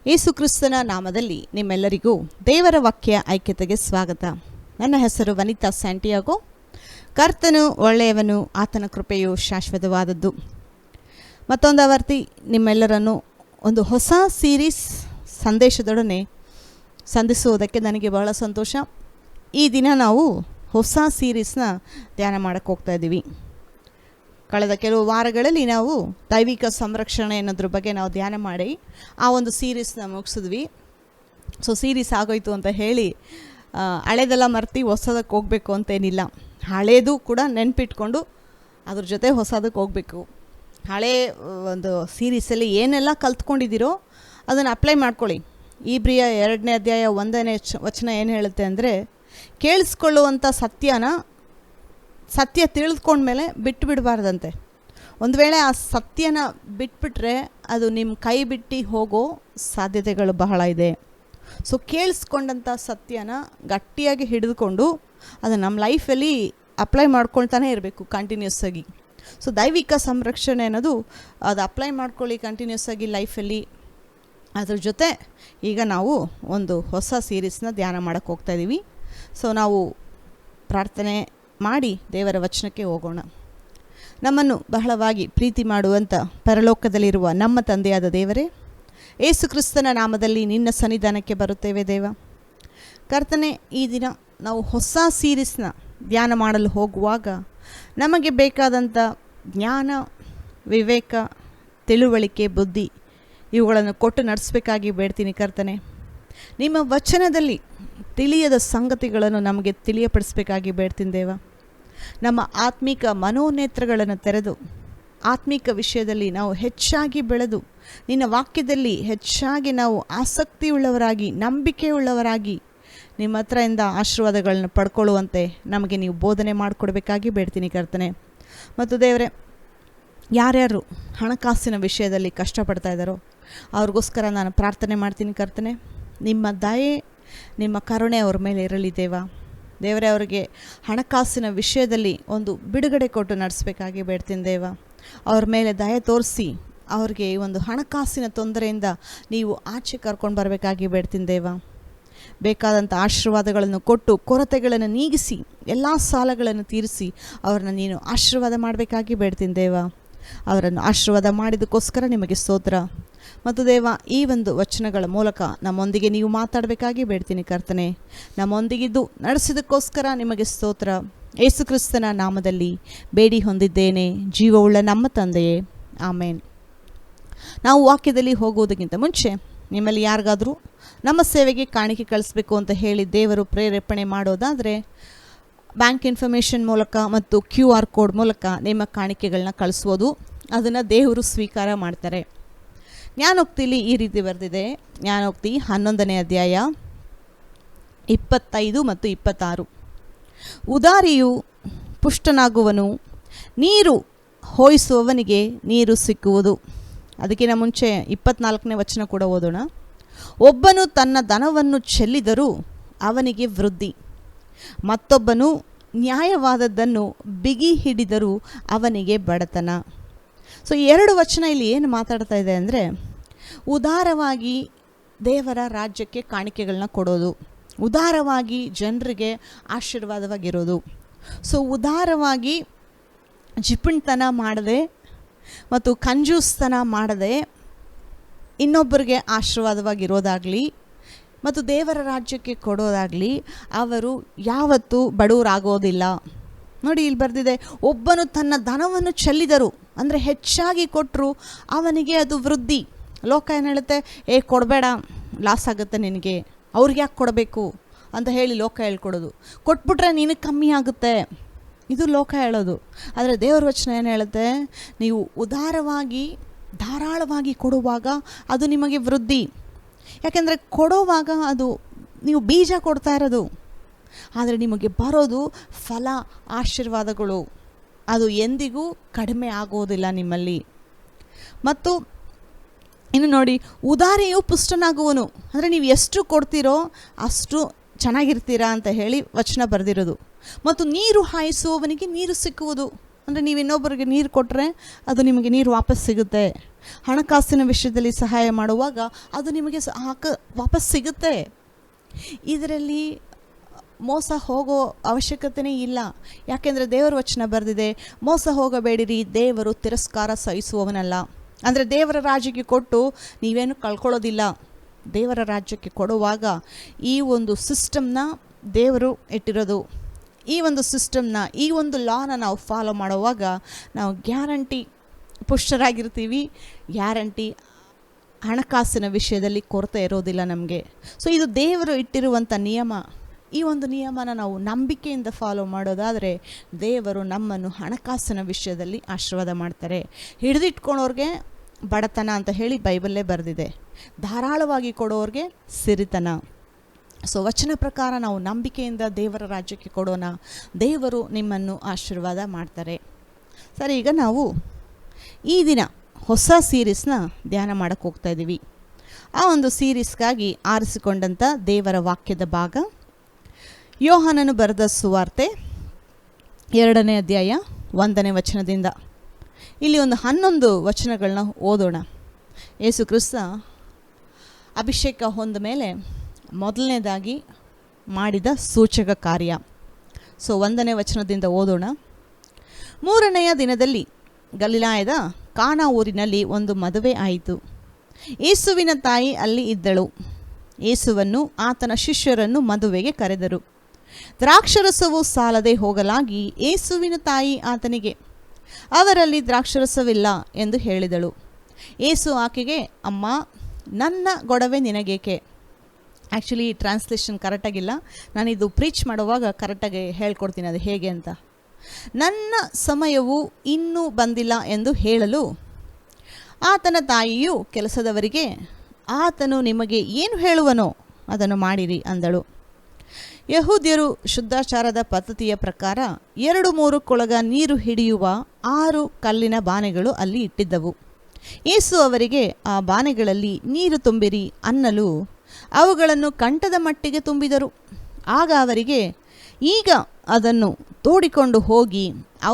ಯೇಸು ಕ್ರಿಸ್ತನ ನಾಮದಲ್ಲಿ ನಿಮ್ಮೆಲ್ಲರಿಗೂ ದೇವರ ವಾಕ್ಯ ಐಕ್ಯತೆಗೆ ಸ್ವಾಗತ. ನನ್ನ ಹೆಸರು ವನಿತಾ ಸ್ಯಾಂಟಿಯಾಗೋ. ಕರ್ತನು ಒಳ್ಳೆಯವನು, ಆತನ ಕೃಪೆಯು ಶಾಶ್ವತವಾದದ್ದು. ಮತ್ತೊಂದು ಆವರ್ತಿ ನಿಮ್ಮೆಲ್ಲರನ್ನು ಒಂದು ಹೊಸ ಸೀರೀಸ್ ಸಂದೇಶದೊಡನೆ ಸಂಧಿಸುವುದಕ್ಕೆ ನನಗೆ ಬಹಳ ಸಂತೋಷ. ಈ ದಿನ ನಾವು ಹೊಸ ಸೀರೀಸ್ನ ಧ್ಯಾನ ಮಾಡೋಕ್ಕೆ ಹೋಗ್ತಾ ಇದ್ದೀವಿ. ಕಳೆದ ಕೆಲವು ವಾರಗಳಲ್ಲಿ ನಾವು ದೈವಿಕ ಸಂರಕ್ಷಣೆ ಅನ್ನೋದ್ರ ಬಗ್ಗೆ ನಾವು ಧ್ಯಾನ ಮಾಡಿ ಆ ಒಂದು ಸೀರೀಸ್ನ ಮುಗಿಸಿದ್ವಿ. ಸೊ ಸೀರೀಸ್ ಆಗೋಯ್ತು ಅಂತ ಹೇಳಿ ಹಳೇದೆಲ್ಲ ಮರ್ತಿ ಹೊಸದಕ್ಕೆ ಹೋಗಬೇಕು ಅಂತೇನಿಲ್ಲ. ಹಳೇದು ಕೂಡ ನೆನಪಿಟ್ಕೊಂಡು ಅದ್ರ ಜೊತೆ ಹೊಸದಕ್ಕೆ ಹೋಗಬೇಕು. ಹಳೇ ಒಂದು ಸೀರೀಸಲ್ಲಿ ಏನೆಲ್ಲ ಕಲ್ತ್ಕೊಂಡಿದ್ದೀರೋ ಅದನ್ನು ಅಪ್ಲೈ ಮಾಡ್ಕೊಳ್ಳಿ. ಇಬ್ರಿಯ 2ನೇ ಅಧ್ಯಾಯ 1ನೇ ವಚನ ಏನು ಹೇಳುತ್ತೆ ಅಂದರೆ, ಕೇಳಿಸ್ಕೊಳ್ಳುವಂಥ ಸತ್ಯ ತಿಳಿದುಕೊಂಡ್ಮೇಲೆ ಬಿಟ್ಟು ಬಿಡಬಾರ್ದಂತೆ. ಒಂದು ವೇಳೆ ಆ ಸತ್ಯನ ಬಿಟ್ಬಿಟ್ರೆ ಅದು ನಿಮ್ಮ ಕೈ ಬಿಟ್ಟು ಹೋಗೋ ಸಾಧ್ಯತೆಗಳು ಬಹಳ ಇದೆ. ಸೊ ಕೇಳಿಸ್ಕೊಂಡಂಥ ಸತ್ಯನ ಗಟ್ಟಿಯಾಗಿ ಹಿಡಿದುಕೊಂಡು ಅದು ನಮ್ಮ ಲೈಫಲ್ಲಿ ಅಪ್ಲೈ ಮಾಡ್ಕೊಳ್ತಾನೆ ಇರಬೇಕು ಕಂಟಿನ್ಯೂಸ್ ಆಗಿ. ಸೊ ದೈವಿಕ ಸಂರಕ್ಷಣೆ ಅನ್ನೋದು ಅದು ಅಪ್ಲೈ ಮಾಡ್ಕೊಳ್ಳಿ ಕಂಟಿನ್ಯೂಸ್ ಆಗಿ ಲೈಫಲ್ಲಿ. ಅದ್ರ ಜೊತೆ ಈಗ ನಾವು ಒಂದು ಹೊಸ ಸೀರೀಸ್ನ ಧ್ಯಾನ ಮಾಡೋಕ್ಕೆ ಹೋಗ್ತಾಯಿದ್ದೀವಿ. ಸೊ ನಾವು ಪ್ರಾರ್ಥನೆ ಮಾಡಿ ದೇವರ ವಚನಕ್ಕೆ ಹೋಗೋಣ. ನಮ್ಮನ್ನು ಬಹಳವಾಗಿ ಪ್ರೀತಿ ಮಾಡುವಂಥ ಪರಲೋಕದಲ್ಲಿರುವ ನಮ್ಮ ತಂದೆಯಾದ ದೇವರೇ, ಯೇಸು ಕ್ರಿಸ್ತನ ನಾಮದಲ್ಲಿ ನಿನ್ನ ಸನ್ನಿಧಾನಕ್ಕೆ ಬರುತ್ತೇವೆ ದೇವ. ಕರ್ತನೆ, ಈ ದಿನ ನಾವು ಹೊಸ ಸೀರೀಸ್ನ ಧ್ಯಾನ ಮಾಡಲು ಹೋಗುವಾಗ ನಮಗೆ ಬೇಕಾದಂಥ ಜ್ಞಾನ, ವಿವೇಕ, ತಿಳುವಳಿಕೆ, ಬುದ್ಧಿ ಇವುಗಳನ್ನು ಕೊಟ್ಟು ನಡೆಸಬೇಕಾಗಿ ಬೇಡ್ತೀನಿ ಕರ್ತನೆ. ನಿಮ್ಮ ವಚನದಲ್ಲಿ ತಿಳಿಯದ ಸಂಗತಿಗಳನ್ನು ನಮಗೆ ತಿಳಿಯಪಡಿಸಬೇಕಾಗಿ ಬೇಡ್ತೀನಿ ದೇವ. ನಮ್ಮ ಆತ್ಮಿಕ ಮನೋನೇತ್ರಗಳನ್ನು ತೆರೆದು ಆತ್ಮಿಕ ವಿಷಯದಲ್ಲಿ ನಾವು ಹೆಚ್ಚಾಗಿ ಬೆಳೆದು ನಿನ್ನ ವಾಕ್ಯದಲ್ಲಿ ಹೆಚ್ಚಾಗಿ ನಾವು ಆಸಕ್ತಿಯುಳ್ಳವರಾಗಿ, ನಂಬಿಕೆಯುಳ್ಳವರಾಗಿ ನಿಮ್ಮ ಹತ್ರದಿಂದ ಆಶೀರ್ವಾದಗಳನ್ನು ಪಡ್ಕೊಳ್ಳುವಂತೆ ನಮಗೆ ನೀವು ಬೋಧನೆ ಮಾಡಿಕೊಡ್ಬೇಕಾಗಿ ಬೇಡ್ತೀನಿ ಕರ್ತನೆ. ಮತ್ತು ದೇವರೇ, ಯಾರ್ಯಾರು ಹಣಕಾಸಿನ ವಿಷಯದಲ್ಲಿ ಕಷ್ಟಪಡ್ತಾ ಇದ್ದಾರೋ ಅವ್ರಿಗೋಸ್ಕರ ನಾನು ಪ್ರಾರ್ಥನೆ ಮಾಡ್ತೀನಿ ಕರ್ತನೆ. ನಿಮ್ಮ ದಯೆ, ನಿಮ್ಮ ಕರುಣೆ ಅವ್ರ ಮೇಲೆ ಇರಲಿ ದೇವ. ದೇವರೇ, ಅವರಿಗೆ ಹಣಕಾಸಿನ ವಿಷಯದಲ್ಲಿ ಒಂದು ಬಿಡುಗಡೆ ಕೊಟ್ಟು ನಡೆಸಬೇಕಾಗಿ ಬೇಡ್ತೀನಿ ದೇವ. ಅವ್ರ ಮೇಲೆ ದಯೆ ತೋರಿಸಿ ಅವ್ರಿಗೆ ಈ ಒಂದು ಹಣಕಾಸಿನ ತೊಂದರೆಯಿಂದ ನೀವು ಆಚೆ ಕರ್ಕೊಂಡು ಬರಬೇಕಾಗಿ ಬೇಡ್ತೀನಿ ದೇವ. ಬೇಕಾದಂಥ ಆಶೀರ್ವಾದಗಳನ್ನು ಕೊಟ್ಟು ಕೊರತೆಗಳನ್ನು ನೀಗಿಸಿ ಎಲ್ಲ ಸಾಲಗಳನ್ನು ತೀರಿಸಿ ಅವ್ರನ್ನ ನೀನು ಆಶೀರ್ವಾದ ಮಾಡಬೇಕಾಗಿ ಬೇಡ್ತೀನಿ ದೇವ. ಅವರನ್ನು ಆಶೀರ್ವಾದ ಮಾಡಿದಕ್ಕೋಸ್ಕರ ನಿಮಗೆ ಸ್ತೋತ್ರ. ಮತ್ತು ದೇವ, ಈ ಒಂದು ವಚನಗಳ ಮೂಲಕ ನಮ್ಮೊಂದಿಗೆ ನೀವು ಮಾತಾಡಬೇಕಾಗಿ ಬೇಡ್ತೀನಿ ಕರ್ತನೆ. ನಮ್ಮೊಂದಿಗಿದ್ದು ನಡೆಸಿದಕ್ಕೋಸ್ಕರ ನಿಮಗೆ ಸ್ತೋತ್ರ. ಯೇಸು ಕ್ರಿಸ್ತನ ನಾಮದಲ್ಲಿ ಬೇಡಿ ಹೊಂದಿದ್ದೇನೆ, ಜೀವವುಳ್ಳ ನಮ್ಮ ತಂದೆಯೇ, ಆಮೇನ್. ನಾವು ವಾಕ್ಯದಲ್ಲಿ ಹೋಗುವುದಕ್ಕಿಂತ ಮುಂಚೆ ನಿಮ್ಮಲ್ಲಿ ಯಾರಿಗಾದರೂ ನಮ್ಮ ಸೇವೆಗೆ ಕಾಣಿಕೆ ಕಳಿಸ್ಬೇಕು ಅಂತ ಹೇಳಿ ದೇವರು ಪ್ರೇರೇಪಣೆ ಮಾಡೋದಾದರೆ ಬ್ಯಾಂಕ್ ಇನ್ಫಾರ್ಮೇಷನ್ ಮೂಲಕ ಮತ್ತು QR ಕೋಡ್ ಮೂಲಕ ನಿಮ್ಮ ಕಾಣಿಕೆಗಳನ್ನ ಕಳಿಸ್ಬೋದು. ಅದನ್ನು ದೇವರು ಸ್ವೀಕಾರ ಮಾಡ್ತಾರೆ. ಜ್ಞಾನೋಕ್ತಿಲಿ ಈ ರೀತಿ ಬರೆದಿದೆ. ಜ್ಞಾನೋಕ್ತಿ 11ನೇ ಅಧ್ಯಾಯ 25 ಮತ್ತು 26. ಉದಾರಿಯು ಪುಷ್ಟನಾಗುವನು, ನೀರು ಹೋಯಿಸುವವನಿಗೆ ನೀರು ಸಿಕ್ಕುವುದು. ಅದಕ್ಕಿಂತ ಮುಂಚೆ 24ನೇ ವಚನ ಕೂಡ ಓದೋಣ. ಒಬ್ಬನು ತನ್ನ ಧನವನ್ನು ಚೆಲ್ಲಿದರೂ ಅವನಿಗೆ ವೃದ್ಧಿ, ಮತ್ತೊಬ್ಬನು ನ್ಯಾಯವಾದದ್ದನ್ನು ಬಿಗಿ ಹಿಡಿದರೂ ಅವನಿಗೆ ಬಡತನ. ಸೊ 2 ವಚನ ಇಲ್ಲಿ ಏನು ಮಾತಾಡ್ತಾ ಇದೆ ಅಂದರೆ, ಉದಾರವಾಗಿ ದೇವರ ರಾಜ್ಯಕ್ಕೆ ಕಾಣಿಕೆಗಳನ್ನ ಕೊಡೋದು, ಉದಾರವಾಗಿ ಜನರಿಗೆ ಆಶೀರ್ವಾದವಾಗಿರೋದು. ಸೊ ಉದಾರವಾಗಿ ಜಿಪುಣ್ತನ ಮಾಡದೆ ಮತ್ತು ಕಂಜೂಸ್ತನ ಮಾಡದೆ ಇನ್ನೊಬ್ಬರಿಗೆ ಆಶೀರ್ವಾದವಾಗಿರೋದಾಗಲಿ ಮತ್ತು ದೇವರ ರಾಜ್ಯಕ್ಕೆ ಕೊಡೋದಾಗಲಿ ಅವರು ಯಾವತ್ತೂ ಬಡವರಾಗೋದಿಲ್ಲ. ನೋಡಿ, ಇಲ್ಲಿ ಬರೆದಿದೆ, ಒಬ್ಬನು ತನ್ನ ಧನವನ್ನು ಚೆಲ್ಲಿದರು ಅಂದರೆ ಹೆಚ್ಚಾಗಿ ಕೊಟ್ಟರು ಅವನಿಗೆ ಅದು ವೃದ್ಧಿ. ಲೋಕ ಏನು ಹೇಳುತ್ತೆ, ಕೊಡಬೇಡ, ಲಾಸ್ ಆಗುತ್ತೆ ನಿನಗೆ, ಅವ್ರಿಗೆ ಯಾಕೆ ಕೊಡಬೇಕು ಅಂತ ಹೇಳಿ ಲೋಕ ಹೇಳ್ಕೊಡೋದು. ಕೊಟ್ಬಿಟ್ರೆ ನಿನಗೆ ಕಮ್ಮಿ ಆಗುತ್ತೆ, ಇದು ಲೋಕ ಹೇಳೋದು. ಆದರೆ ದೇವರ ವಚನ ಏನು ಹೇಳುತ್ತೆ, ನೀವು ಉದಾರವಾಗಿ ಧಾರಾಳವಾಗಿ ಕೊಡುವಾಗ ಅದು ನಿಮಗೆ ವೃದ್ಧಿ. ಯಾಕೆಂದರೆ ಕೊಡುವಾಗ ಅದು ನೀವು ಬೀಜ ಕೊಡ್ತಾ ಇರೋದು, ಆದರೆ ನಿಮಗೆ ಬರೋದು ಫಲ, ಆಶೀರ್ವಾದಗಳು. ಅದು ಎಂದಿಗೂ ಕಡಿಮೆ ಆಗೋದಿಲ್ಲ ನಿಮ್ಮಲ್ಲಿ. ಮತ್ತು ಇನ್ನು ನೋಡಿ, ಉದಾರಿಯು ಪುಷ್ಟನಾಗುವನು ಅಂದರೆ ನೀವು ಎಷ್ಟು ಕೊಡ್ತೀರೋ ಅಷ್ಟು ಚೆನ್ನಾಗಿರ್ತೀರಾ ಅಂತ ಹೇಳಿ ವಚನ ಬರೆದಿರೋದು. ಮತ್ತು ನೀರು ಹಾಯಿಸುವವನಿಗೆ ನೀರು ಸಿಕ್ಕುವುದು. ಅಂದರೆ ನೀವು ಇನ್ನೊಬ್ಬರಿಗೆ ನೀರು ಕೊಟ್ಟರೆ ಅದು ನಿಮಗೆ ನೀರು ವಾಪಸ್ ಸಿಗುತ್ತೆ. ಹಣಕಾಸಿನ ವಿಷಯದಲ್ಲಿ ಸಹಾಯ ಮಾಡುವಾಗ ಅದು ನಿಮಗೆ ವಾಪಸ್ ಸಿಗುತ್ತೆ. ಇದರಲ್ಲಿ ಮೋಸ ಹೋಗೋ ಅವಶ್ಯಕತೆಯೇ ಇಲ್ಲ. ಯಾಕೆಂದರೆ ದೇವರ ವಚನ ಬರೆದಿದೆ, ಮೋಸ ಹೋಗಬೇಡಿರಿ, ದೇವರು ತಿರಸ್ಕಾರ ಸಹಿಸುವವನಲ್ಲ. ಅಂದರೆ ದೇವರ ರಾಜ್ಯಕ್ಕೆ ಕೊಟ್ಟು ನೀವೇನು ಕಳ್ಕೊಳ್ಳೋದಿಲ್ಲ. ದೇವರ ರಾಜ್ಯಕ್ಕೆ ಕೊಡುವಾಗ ಈ ಒಂದು ಸಿಸ್ಟಮ್ನ ದೇವರು ಇಟ್ಟಿರೋದು. ಈ ಒಂದು ಸಿಸ್ಟಮ್ನ, ಈ ಒಂದು ಲಾನ ನಾವು ಫಾಲೋ ಮಾಡುವಾಗ ನಾವು ಗ್ಯಾರಂಟಿ ಪುಷ್ಟರಾಗಿರ್ತೀವಿ. ಗ್ಯಾರಂಟಿ ಹಣಕಾಸಿನ ವಿಷಯದಲ್ಲಿ ಕೊರತೆ ಇರೋದಿಲ್ಲ ನಮಗೆ. ಸೊ ಇದು ದೇವರು ಇಟ್ಟಿರುವಂಥ ನಿಯಮ. ಈ ಒಂದು ನಿಯಮನ ನಾವು ನಂಬಿಕೆಯಿಂದ ಫಾಲೋ ಮಾಡೋದಾದರೆ ದೇವರು ನಮ್ಮನ್ನು ಹಣಕಾಸಿನ ವಿಷಯದಲ್ಲಿ ಆಶೀರ್ವಾದ ಮಾಡ್ತಾರೆ. ಹಿಡಿದಿಟ್ಕೊಳೋರಿಗೆ ಬಡತನ ಅಂತ ಹೇಳಿ ಬೈಬಲ್ಲೇ ಬರೆದಿದೆ. ಧಾರಾಳವಾಗಿ ಕೊಡೋರಿಗೆ ಸಿರಿತನ. ಸೊ ವಚನ ಪ್ರಕಾರ ನಾವು ನಂಬಿಕೆಯಿಂದ ದೇವರ ರಾಜ್ಯಕ್ಕೆ ಕೊಡೋಣ. ದೇವರು ನಿಮ್ಮನ್ನು ಆಶೀರ್ವಾದ ಮಾಡ್ತಾರೆ. ಸರಿ, ಈಗ ನಾವು ಈ ದಿನ ಹೊಸ ಸೀರೀಸ್ನ ಧ್ಯಾನ ಮಾಡೋಕ್ಕೆ ಹೋಗ್ತಾ ಇದ್ದೀವಿ. ಆ ಒಂದು ಸೀರೀಸ್ಗಾಗಿ ಆರಿಸಿಕೊಂಡಂಥ ದೇವರ ವಾಕ್ಯದ ಭಾಗ ಯೋಹಾನನು ಬರೆದ ಸುವಾರ್ತೆ 2ನೇ ಅಧ್ಯಾಯ 1ನೇ ವಚನದಿಂದ. ಇಲ್ಲಿ ಒಂದು 11 ವಚನಗಳನ್ನ ಓದೋಣ. ಯೇಸು ಕ್ರಿಸ್ತ ಅಭಿಷೇಕ ಹೊಂದ ಮೇಲೆ ಮೊದಲನೇದಾಗಿ ಮಾಡಿದ ಸೂಚಕ ಕಾರ್ಯ. ಸೊ 1ನೇ ವಚನದಿಂದ ಓದೋಣ. 3ನೆಯ ದಿನದಲ್ಲಿ ಗಲಿಲಾಯದ ಕಾನಾ ಊರಿನಲ್ಲಿ ಒಂದು ಮದುವೆ ಆಯಿತು. ಯೇಸುವಿನ ತಾಯಿ ಅಲ್ಲಿ ಇದ್ದಳು. ಯೇಸುವನ್ನು ಆತನ ಶಿಷ್ಯರನ್ನು ಮದುವೆಗೆ ಕರೆದರು. ದ್ರಾಕ್ಷರಸವು ಸಾಲದೆ ಹೋಗಲಾಗಿ ಯೇಸುವಿನ ತಾಯಿ ಆತನಿಗೆ, ಅವರಲ್ಲಿ ದ್ರಾಕ್ಷರಸವಿಲ್ಲ ಎಂದು ಹೇಳಿದಳು. ಯೇಸು ಆಕೆಗೆ, ಅಮ್ಮ, ನನ್ನ ಗೊಡವೆ ನಿನಗೇಕೆ? ಆ್ಯಕ್ಚುಲಿ ಟ್ರಾನ್ಸ್ಲೇಷನ್ ಕರೆಕ್ಟಾಗಿಲ್ಲ. ನಾನಿದು ಪ್ರೀಚ್ ಮಾಡುವಾಗ ಕರೆಕ್ಟಾಗಿ ಹೇಳ್ಕೊಡ್ತೀನಿ ಅದು ಹೇಗೆ ಅಂತ. ನನ್ನ ಸಮಯವು ಇನ್ನೂ ಬಂದಿಲ್ಲ ಎಂದು ಹೇಳಲು ಆತನ ತಾಯಿಯು ಕೆಲಸದವರಿಗೆ, ಆತನು ನಿಮಗೆ ಏನು ಹೇಳುವನೋ ಅದನ್ನು ಮಾಡಿರಿ ಅಂದಳು. ಯಹೂದ್ಯರು ಶುದ್ಧಾಚಾರದ ಪದ್ಧತಿಯ ಪ್ರಕಾರ 2-3 ಕೊಳಗ ನೀರು ಹಿಡಿಯುವ 6 ಕಲ್ಲಿನ ಬಾನೆಗಳು ಅಲ್ಲಿ ಇಟ್ಟಿದ್ದವು. ಯೇಸು ಅವರಿಗೆ, ಆ ಬಾನೆಗಳಲ್ಲಿ ನೀರು ತುಂಬಿರಿ ಅನ್ನಲು ಅವುಗಳನ್ನು ಕಂಠದ ಮಟ್ಟಿಗೆ ತುಂಬಿದರು. ಆಗ ಅವರಿಗೆ, ಈಗ ಅದನ್ನು ತೋಡಿಕೊಂಡು ಹೋಗಿ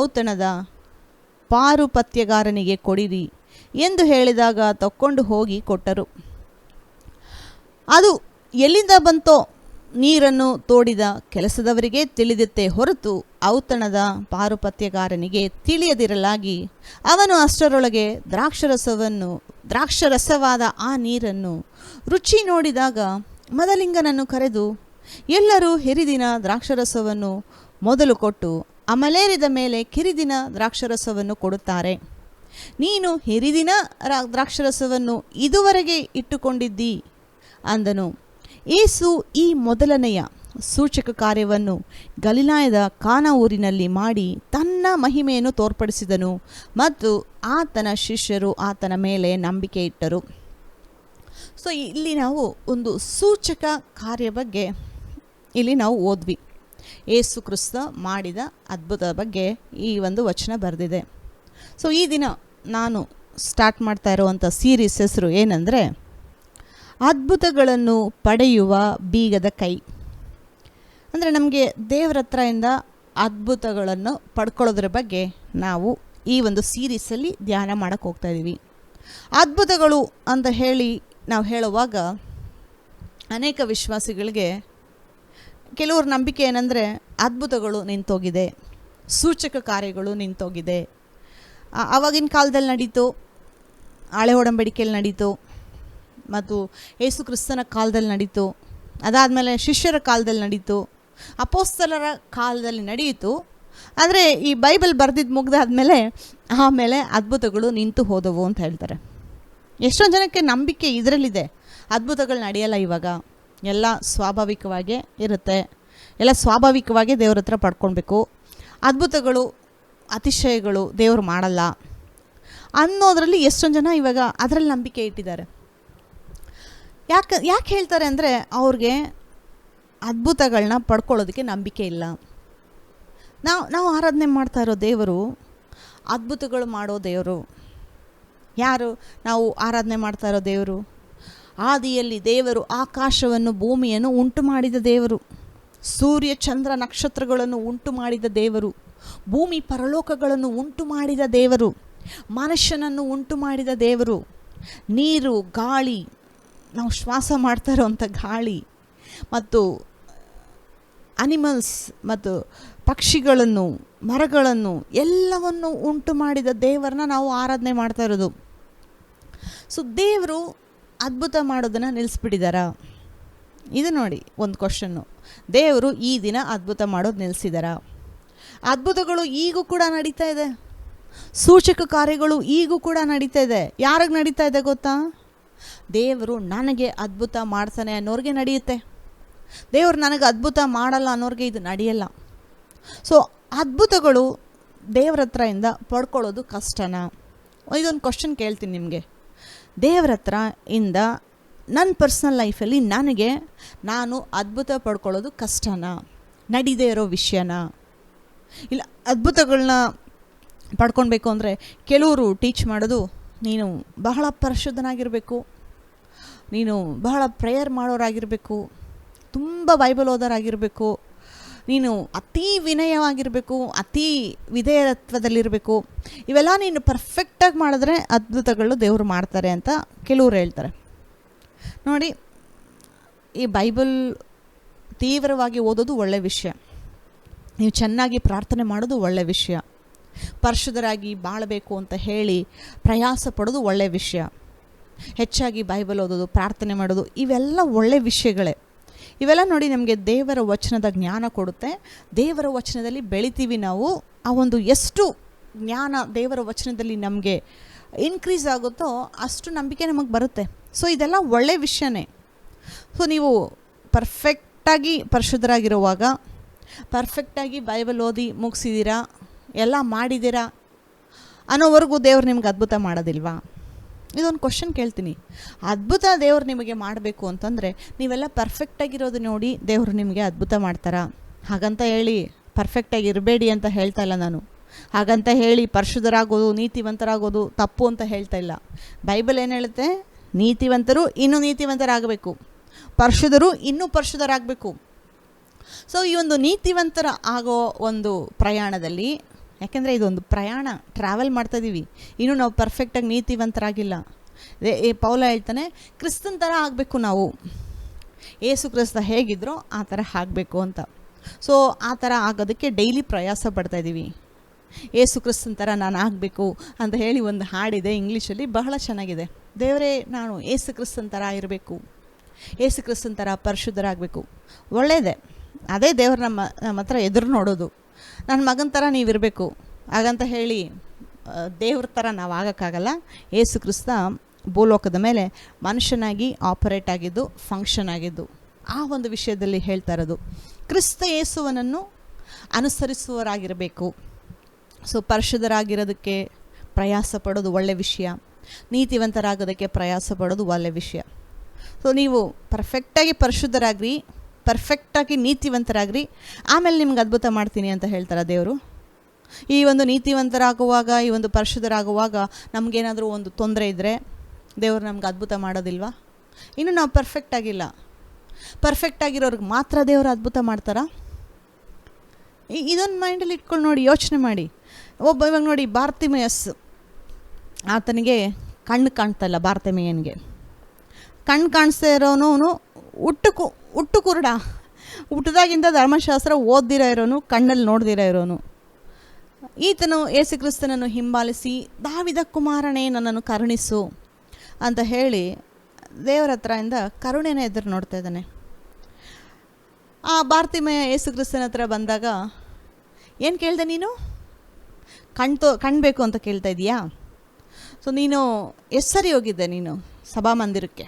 ಔತಣದ ಪಾರುಪತ್ಯಗಾರನಿಗೆ ಕೊಡಿರಿ ಎಂದು ಹೇಳಿದಾಗ ತಕ್ಕೊಂಡು ಹೋಗಿ ಕೊಟ್ಟರು. ಅದು ಎಲ್ಲಿಂದ ಬಂತೋ ನೀರನ್ನು ತೋಡಿದ ಕೆಲಸದವರಿಗೆ ತಿಳಿದಿತ್ತೇ ಹೊರತು ಔತಣದ ಪಾರುಪತ್ಯಗಾರನಿಗೆ ತಿಳಿಯದಿರಲಾಗಿ ಅವನು ಅಷ್ಟರೊಳಗೆ ದ್ರಾಕ್ಷರಸವಾದ ಆ ನೀರನ್ನು ರುಚಿ ನೋಡಿದಾಗ ಮದಲಿಂಗನನ್ನು ಕರೆದು, ಎಲ್ಲರೂ ಹಿರಿದಿನ ದ್ರಾಕ್ಷರಸವನ್ನು ಮೊದಲು ಕೊಟ್ಟು ಅಮಲೇರಿದ ಮೇಲೆ ಕಿರಿದಿನ ದ್ರಾಕ್ಷರಸವನ್ನು ಕೊಡುತ್ತಾರೆ. ನೀನು ಹಿರಿದಿನ ದ್ರಾಕ್ಷರಸವನ್ನು ಇದುವರೆಗೆ ಇಟ್ಟುಕೊಂಡಿದ್ದಿ ಅಂದನು. ಯೇಸು ಈ ಮೊದಲನೆಯ ಸೂಚಕ ಕಾರ್ಯವನ್ನು ಗಲಿಲಾಯದ ಕಾನಾ ಊರಿನಲ್ಲಿ ಮಾಡಿ ತನ್ನ ಮಹಿಮೆಯನ್ನು ತೋರ್ಪಡಿಸಿದನು ಮತ್ತು ಆತನ ಶಿಷ್ಯರು ಆತನ ಮೇಲೆ ನಂಬಿಕೆ ಇಟ್ಟರು. ಸೊ ಇಲ್ಲಿ ನಾವು ಒಂದು ಸೂಚಕ ಕಾರ್ಯ ಬಗ್ಗೆ ಇಲ್ಲಿ ನಾವು ಓದ್ವಿ. ಯೇಸು ಕ್ರಿಸ್ತ ಮಾಡಿದ ಅದ್ಭುತದ ಬಗ್ಗೆ ಈ ಒಂದು ವಚನ ಬರೆದಿದೆ. ಸೊ ಈ ದಿನ ನಾನು ಸ್ಟಾರ್ಟ್ ಮಾಡ್ತಾ ಇರುವಂಥ ಸೀರೀಸ್ ಹೆಸರು ಏನಂದರೆ, ಅದ್ಭುತಗಳನ್ನು ಪಡೆಯುವ ಬೀಗದ ಕೈ. ಅಂದರೆ ನಮಗೆ ದೇವರ ಹತ್ರದಿಂದ ಅದ್ಭುತಗಳನ್ನು ಪಡ್ಕೊಳ್ಳೋದ್ರ ಬಗ್ಗೆ ನಾವು ಈ ಒಂದು ಸೀರೀಸಲ್ಲಿ ಧ್ಯಾನ ಮಾಡೋಕ್ಕೆ ಹೋಗ್ತಾ ಇದ್ದೀವಿ. ಅದ್ಭುತಗಳು ಅಂತ ಹೇಳಿ ನಾವು ಹೇಳುವಾಗ ಅನೇಕ ವಿಶ್ವಾಸಿಗಳಿಗೆ ಕೆಲವ್ರ ನಂಬಿಕೆ ಏನಂದರೆ, ಅದ್ಭುತಗಳು ನಿಂತೋಗಿದೆ, ಸೂಚಕ ಕಾರ್ಯಗಳು ನಿಂತೋಗಿದೆ. ಆವಾಗಿನ ಕಾಲದಲ್ಲಿ ನಡೀತು, ಹಳೆ ಒಡಂಬಡಿಕೆಯಲ್ಲಿ ನಡೀತು, ಮತ್ತು ಯೇಸು ಕ್ರಿಸ್ತನ ಕಾಲದಲ್ಲಿ ನಡೀತು, ಅದಾದಮೇಲೆ ಶಿಷ್ಯರ ಕಾಲದಲ್ಲಿ ನಡೀತು, ಅಪೋಸ್ತಲರ ಕಾಲದಲ್ಲಿ ನಡೆಯಿತು. ಆದರೆ ಈ ಬೈಬಲ್ ಬರೆದಿದ್ದು ಮುಗ್ದಾದ್ಮೇಲೆ ಆಮೇಲೆ ಅದ್ಭುತಗಳು ನಿಂತು ಹೋದವು ಅಂತ ಹೇಳ್ತಾರೆ. ಎಷ್ಟೊಂದು ಜನಕ್ಕೆ ನಂಬಿಕೆ ಇದರಲ್ಲಿದೆ, ಅದ್ಭುತಗಳು ನಡೆಯಲ್ಲ, ಇವಾಗ ಎಲ್ಲ ಸ್ವಾಭಾವಿಕವಾಗೇ ಇರುತ್ತೆ, ಎಲ್ಲ ಸ್ವಾಭಾವಿಕವಾಗಿ ದೇವ್ರ ಹತ್ರ ಪಡ್ಕೊಳ್ಬೇಕು, ಅದ್ಭುತಗಳು ಅತಿಶಯಗಳು ದೇವರು ಮಾಡಲ್ಲ ಅನ್ನೋದರಲ್ಲಿ ಎಷ್ಟೊಂದು ಜನ ಇವಾಗ ಅದರಲ್ಲಿ ನಂಬಿಕೆ ಇಟ್ಟಿದ್ದಾರೆ. ಯಾಕೆ ಹೇಳ್ತಾರೆ ಅಂದರೆ, ಅವ್ರಿಗೆ ಅದ್ಭುತಗಳನ್ನ ಪಡ್ಕೊಳ್ಳೋದಕ್ಕೆ ನಂಬಿಕೆ ಇಲ್ಲ. ನಾವು ಆರಾಧನೆ ಮಾಡ್ತಾ ಇರೋ ದೇವರು ಅದ್ಭುತಗಳು ಮಾಡೋ ದೇವರು. ಯಾರು ನಾವು ಆರಾಧನೆ ಮಾಡ್ತಾ ಇರೋ ದೇವರು? ಆದಿಯಲ್ಲಿ ದೇವರು ಆಕಾಶವನ್ನು ಭೂಮಿಯನ್ನು ಉಂಟು ಮಾಡಿದ ದೇವರು, ಸೂರ್ಯ ಚಂದ್ರ ನಕ್ಷತ್ರಗಳನ್ನು ಉಂಟು ಮಾಡಿದ ದೇವರು, ಭೂಮಿ ಪರಲೋಕಗಳನ್ನು ಉಂಟು ಮಾಡಿದ ದೇವರು, ಮನುಷ್ಯನನ್ನು ಉಂಟು ಮಾಡಿದ ದೇವರು, ನೀರು, ಗಾಳಿ, ನಾವು ಶ್ವಾಸ ಮಾಡ್ತಾ ಇರೋವಂಥ ಗಾಳಿ, ಮತ್ತು ಅನಿಮಲ್ಸ್ ಮತ್ತು ಪಕ್ಷಿಗಳನ್ನು, ಮರಗಳನ್ನು ಎಲ್ಲವನ್ನು ಉಂಟು ಮಾಡಿದ ದೇವರನ್ನ ನಾವು ಆರಾಧನೆ ಮಾಡ್ತಾ ಇರೋದು. ಸೊ ದೇವರು ಅದ್ಭುತ ಮಾಡೋದನ್ನು ನಿಲ್ಲಿಸ್ಬಿಟ್ಟಿದಾರ? ಇದು ನೋಡಿ ಒಂದು ಕ್ವಶನ್ನು. ದೇವರು ಈ ದಿನ ಅದ್ಭುತ ಮಾಡೋದು ನಿಲ್ಲಿಸಿದಾರ? ಅದ್ಭುತಗಳು ಈಗೂ ಕೂಡ ನಡೀತಾ ಇದೆ, ಸೂಚಕ ಕಾರ್ಯಗಳು ಈಗೂ ಕೂಡ ನಡೀತಾ ಇದೆ. ಯಾರಿಗೆ ನಡೀತಾ ಇದೆ ಗೊತ್ತಾ? ದೇವರು ನನಗೆ ಅದ್ಭುತ ಮಾಡ್ತಾನೆ ಅನ್ನೋರಿಗೆ ನಡೆಯುತ್ತೆ. ದೇವರು ನನಗೆ ಅದ್ಭುತ ಮಾಡಲ್ಲ ಅನ್ನೋರಿಗೆ ಇದು ನಡೆಯಲ್ಲ. ಸೊ ಅದ್ಭುತಗಳು ದೇವ್ರ ಹತ್ರ ಇಂದ ಪಡ್ಕೊಳ್ಳೋದು ಕಷ್ಟನಾ? ಇದೊಂದು ಕ್ವಶನ್ ಕೇಳ್ತೀನಿ ನಿಮಗೆ. ದೇವ್ರ ಹತ್ರ ಇಂದ ನನ್ನ ಪರ್ಸ್ನಲ್ ಲೈಫಲ್ಲಿ ನಾನು ಅದ್ಭುತ ಪಡ್ಕೊಳ್ಳೋದು ಕಷ್ಟನಾ? ನಡೀದೇ ಇರೋ ವಿಷಯನಾ? ಇಲ್ಲ ಅದ್ಭುತಗಳನ್ನ ಪಡ್ಕೊಳ್ಬೇಕು ಅಂದರೆ ಕೆಲವರು ಟೀಚ್ ಮಾಡೋದು, ನೀನು ಬಹಳ ಪರಿಶುದ್ಧನಾಗಿರಬೇಕು, ನೀನು ಬಹಳ ಪ್ರೇಯರ್ ಮಾಡೋರಾಗಿರಬೇಕು, ತುಂಬ ಬೈಬಲ್ ಓದೋರಾಗಿರಬೇಕು, ನೀನು ಅತೀ ವಿನಯವಾಗಿರಬೇಕು, ಅತೀ ವಿಧೇಯತ್ವದಲ್ಲಿರಬೇಕು, ಇವೆಲ್ಲ ನೀನು ಪರ್ಫೆಕ್ಟಾಗಿ ಮಾಡಿದ್ರೆ ಅದ್ಭುತಗಳು ದೇವರು ಮಾಡ್ತಾರೆ ಅಂತ ಕೆಲವರು ಹೇಳ್ತಾರೆ. ನೋಡಿ, ಈ ಬೈಬಲ್ ತೀವ್ರವಾಗಿ ಓದೋದು ಒಳ್ಳೆಯ ವಿಷಯ, ನೀವು ಚೆನ್ನಾಗಿ ಪ್ರಾರ್ಥನೆ ಮಾಡೋದು ಒಳ್ಳೆಯ ವಿಷಯ, ಪರಿಶುದ್ಧರಾಗಿ ಬಾಳಬೇಕು ಅಂತ ಹೇಳಿ ಪ್ರಯಾಸ ಪಡೋದು ಒಳ್ಳೆಯ ವಿಷಯ, ಹೆಚ್ಚಾಗಿ ಬೈಬಲ್ ಓದೋದು, ಪ್ರಾರ್ಥನೆ ಮಾಡೋದು, ಇವೆಲ್ಲ ಒಳ್ಳೆಯ ವಿಷಯಗಳೇ. ಇವೆಲ್ಲ ನೋಡಿ ನಮಗೆ ದೇವರ ವಚನದ ಜ್ಞಾನ ಕೊಡುತ್ತೆ. ದೇವರ ವಚನದಲ್ಲಿ ಬೆಳಿತೀವಿ ನಾವು. ಆ ಒಂದು ಎಷ್ಟು ಜ್ಞಾನ ದೇವರ ವಚನದಲ್ಲಿ ನಮಗೆ ಇನ್ಕ್ರೀಸ್ ಆಗುತ್ತೋ ಅಷ್ಟು ನಂಬಿಕೆ ನಮಗೆ ಬರುತ್ತೆ. ಸೊ ಇದೆಲ್ಲ ಒಳ್ಳೆಯ ವಿಷಯನೇ. ಸೊ ನೀವು ಪರ್ಫೆಕ್ಟಾಗಿ ಪರಿಶುದ್ಧರಾಗಿರುವಾಗ, ಪರ್ಫೆಕ್ಟಾಗಿ ಬೈಬಲ್ ಓದಿ ಮುಗಿಸಿದ್ದೀರಾ, ಎಲ್ಲ ಮಾಡಿದ್ದೀರಾ ಅನ್ನೋವರೆಗೂ ದೇವ್ರು ನಿಮ್ಗೆ ಅದ್ಭುತ ಮಾಡೋದಿಲ್ವಾ? ಇದೊಂದು ಕ್ವಶನ್ ಕೇಳ್ತೀನಿ. ಅದ್ಭುತ ದೇವ್ರು ನಿಮಗೆ ಮಾಡಬೇಕು ಅಂತಂದರೆ ನೀವೆಲ್ಲ ಪರ್ಫೆಕ್ಟಾಗಿರೋದು ನೋಡಿ ದೇವರು ನಿಮಗೆ ಅದ್ಭುತ ಮಾಡ್ತಾರಾ? ಹಾಗಂತ ಹೇಳಿ ಪರ್ಫೆಕ್ಟಾಗಿ ಇರಬೇಡಿ ಅಂತ ಹೇಳ್ತಾ ಇಲ್ಲ ನಾನು. ಹಾಗಂತ ಹೇಳಿ ಪರಿಶುದ್ಧರಾಗೋದು, ನೀತಿವಂತರಾಗೋದು ತಪ್ಪು ಅಂತ ಹೇಳ್ತಾ ಇಲ್ಲ. ಬೈಬಲ್ ಏನು ಹೇಳುತ್ತೆ? ನೀತಿವಂತರು ಇನ್ನೂ ನೀತಿವಂತರಾಗಬೇಕು, ಪರಿಶುದ್ಧರು ಇನ್ನೂ ಪರಿಶುದ್ಧರಾಗಬೇಕು. ಸೊ ಈ ಒಂದು ನೀತಿವಂತರ ಆಗೋ ಒಂದು ಪ್ರಯಾಣದಲ್ಲಿ, ಯಾಕೆಂದರೆ ಇದೊಂದು ಪ್ರಯಾಣ, ಟ್ರಾವೆಲ್ ಮಾಡ್ತಾಯಿದ್ದೀವಿ, ಇನ್ನೂ ನಾವು ಪರ್ಫೆಕ್ಟಾಗಿ ನೀತಿವಂತರಾಗಿಲ್ಲ. ಪೌಲ ಹೇಳ್ತಾನೆ, ಕ್ರಿಸ್ತನ ಥರ ಆಗಬೇಕು ನಾವು, ಏಸು ಕ್ರಿಸ್ತ ಹೇಗಿದ್ರೋ ಆ ಥರ ಆಗಬೇಕು ಅಂತ. ಸೊ ಆ ಥರ ಆಗೋದಕ್ಕೆ ಡೈಲಿ ಪ್ರಯಾಸ ಪಡ್ತಾಯಿದ್ದೀವಿ. ಏಸು ಕ್ರಿಸ್ತನ ಥರ ನಾನು ಆಗಬೇಕು ಅಂತ ಹೇಳಿ ಒಂದು ಹಾಡಿದೆ ಇಂಗ್ಲೀಷಲ್ಲಿ, ಬಹಳ ಚೆನ್ನಾಗಿದೆ. ದೇವರೇ, ನಾನು ಏಸು ಕ್ರಿಸ್ತನ ಥರ ಇರಬೇಕು, ಏಸು ಕ್ರಿಸ್ತನ ಥರ ಪರಿಶುದ್ಧರಾಗಬೇಕು. ಒಳ್ಳೆಯದೇ, ಅದೇ ದೇವ್ರು ನಮ್ಮ ಹತ್ರ ಎದುರು ನೋಡೋದು. ನನ್ನ ಮಗನ ಥರ ನೀವಿರಬೇಕು ಹಾಗಂತ ಹೇಳಿ ದೇವ್ರ ಥರ ನಾವು ಆಗೋಕ್ಕಾಗಲ್ಲ. ಏಸು ಕ್ರಿಸ್ತ ಭೂಲೋಕದ ಮೇಲೆ ಮನುಷ್ಯನಾಗಿ ಆಪರೇಟ್ ಆಗಿದ್ದು, ಫಂಕ್ಷನ್ ಆಗಿದ್ದು, ಆ ಒಂದು ವಿಷಯದಲ್ಲಿ ಹೇಳ್ತಾ ಇರೋದು. ಕ್ರಿಸ್ತ ಯೇಸುವನನ್ನು ಅನುಸರಿಸುವವರಾಗಿರಬೇಕು. ಸೊ ಪರಿಶುದ್ಧರಾಗಿರೋದಕ್ಕೆ ಪ್ರಯಾಸ ಪಡೋದು ಒಳ್ಳೆಯ ವಿಷಯ, ನೀತಿವಂತರಾಗೋದಕ್ಕೆ ಪ್ರಯಾಸ ಪಡೋದು ಒಳ್ಳೆಯ ವಿಷಯ. ಸೊ ನೀವು ಪರ್ಫೆಕ್ಟಾಗಿ ಪರಿಶುದ್ಧರಾಗ್ರಿ, ಪರ್ಫೆಕ್ಟಾಗಿ ನೀತಿವಂತರಾಗ್ರಿ, ಆಮೇಲೆ ನಿಮ್ಗೆ ಅದ್ಭುತ ಮಾಡ್ತೀನಿ ಅಂತ ಹೇಳ್ತಾರೆ ದೇವರು. ಈ ಒಂದು ನೀತಿವಂತರಾಗುವಾಗ, ಈ ಒಂದು ಪರಿಶುದ್ಧರಾಗುವಾಗ ನಮಗೇನಾದರೂ ಒಂದು ತೊಂದರೆ ಇದ್ದರೆ ದೇವರು ನಮ್ಗೆ ಅದ್ಭುತ ಮಾಡೋದಿಲ್ವಾ? ಇನ್ನು ನಾವು ಪರ್ಫೆಕ್ಟಾಗಿಲ್ಲ. ಪರ್ಫೆಕ್ಟಾಗಿರೋರಿಗೆ ಮಾತ್ರ ದೇವರು ಅದ್ಭುತ ಮಾಡ್ತಾರಾ? ಇದೊಂದು ಮೈಂಡಲ್ಲಿ ಇಟ್ಕೊಂಡು ನೋಡಿ, ಯೋಚನೆ ಮಾಡಿ. ಇವಾಗ ನೋಡಿ, ಬಾರ್ತಿಮೇಯಸ್, ಆತನಿಗೆ ಕಣ್ಣು ಕಾಣ್ತಾಯಿಲ್ಲ. ಬಾರ್ತಿಮೇಯನಿಗೆ ಕಣ್ಣು ಕಾಣಿಸ್ತಾ ಇರೋನು ಹುಟ್ಟು ಕುರುಡ, ಹುಟ್ಟದಾಗಿಂದ ಧರ್ಮಶಾಸ್ತ್ರ ಓದ್ದಿರ ಇರೋನು, ಕಣ್ಣಲ್ಲಿ ನೋಡ್ದಿರ ಇರೋನು. ಈತನು ಯೇಸು ಕ್ರಿಸ್ತನನ್ನು ಹಿಂಬಾಲಿಸಿ, ದಾವಿದ ಕುಮಾರನೇ ನನ್ನನ್ನು ಕರುಣಿಸು ಅಂತ ಹೇಳಿ ದೇವರ ಹತ್ರದಿಂದ ಕರುಣೆನ ಎದುರು ನೋಡ್ತಾ ಇದ್ದಾನೆ. ಆ ಬಾರ್ತಿಮೇಯ ಯೇಸು ಕ್ರಿಸ್ತನ ಹತ್ರ ಬಂದಾಗ ಏನು ಕೇಳಿದೆ? ನೀನು ಕಾಣಬೇಕು ಅಂತ ಕೇಳ್ತಾ ಇದೀಯಾ? ಸೊ ನೀನು ಎಷ್ಟು ಸರಿ ಹೋಗಿದ್ದೆ ನೀನು ಸಭಾಮಂದಿರಕ್ಕೆ?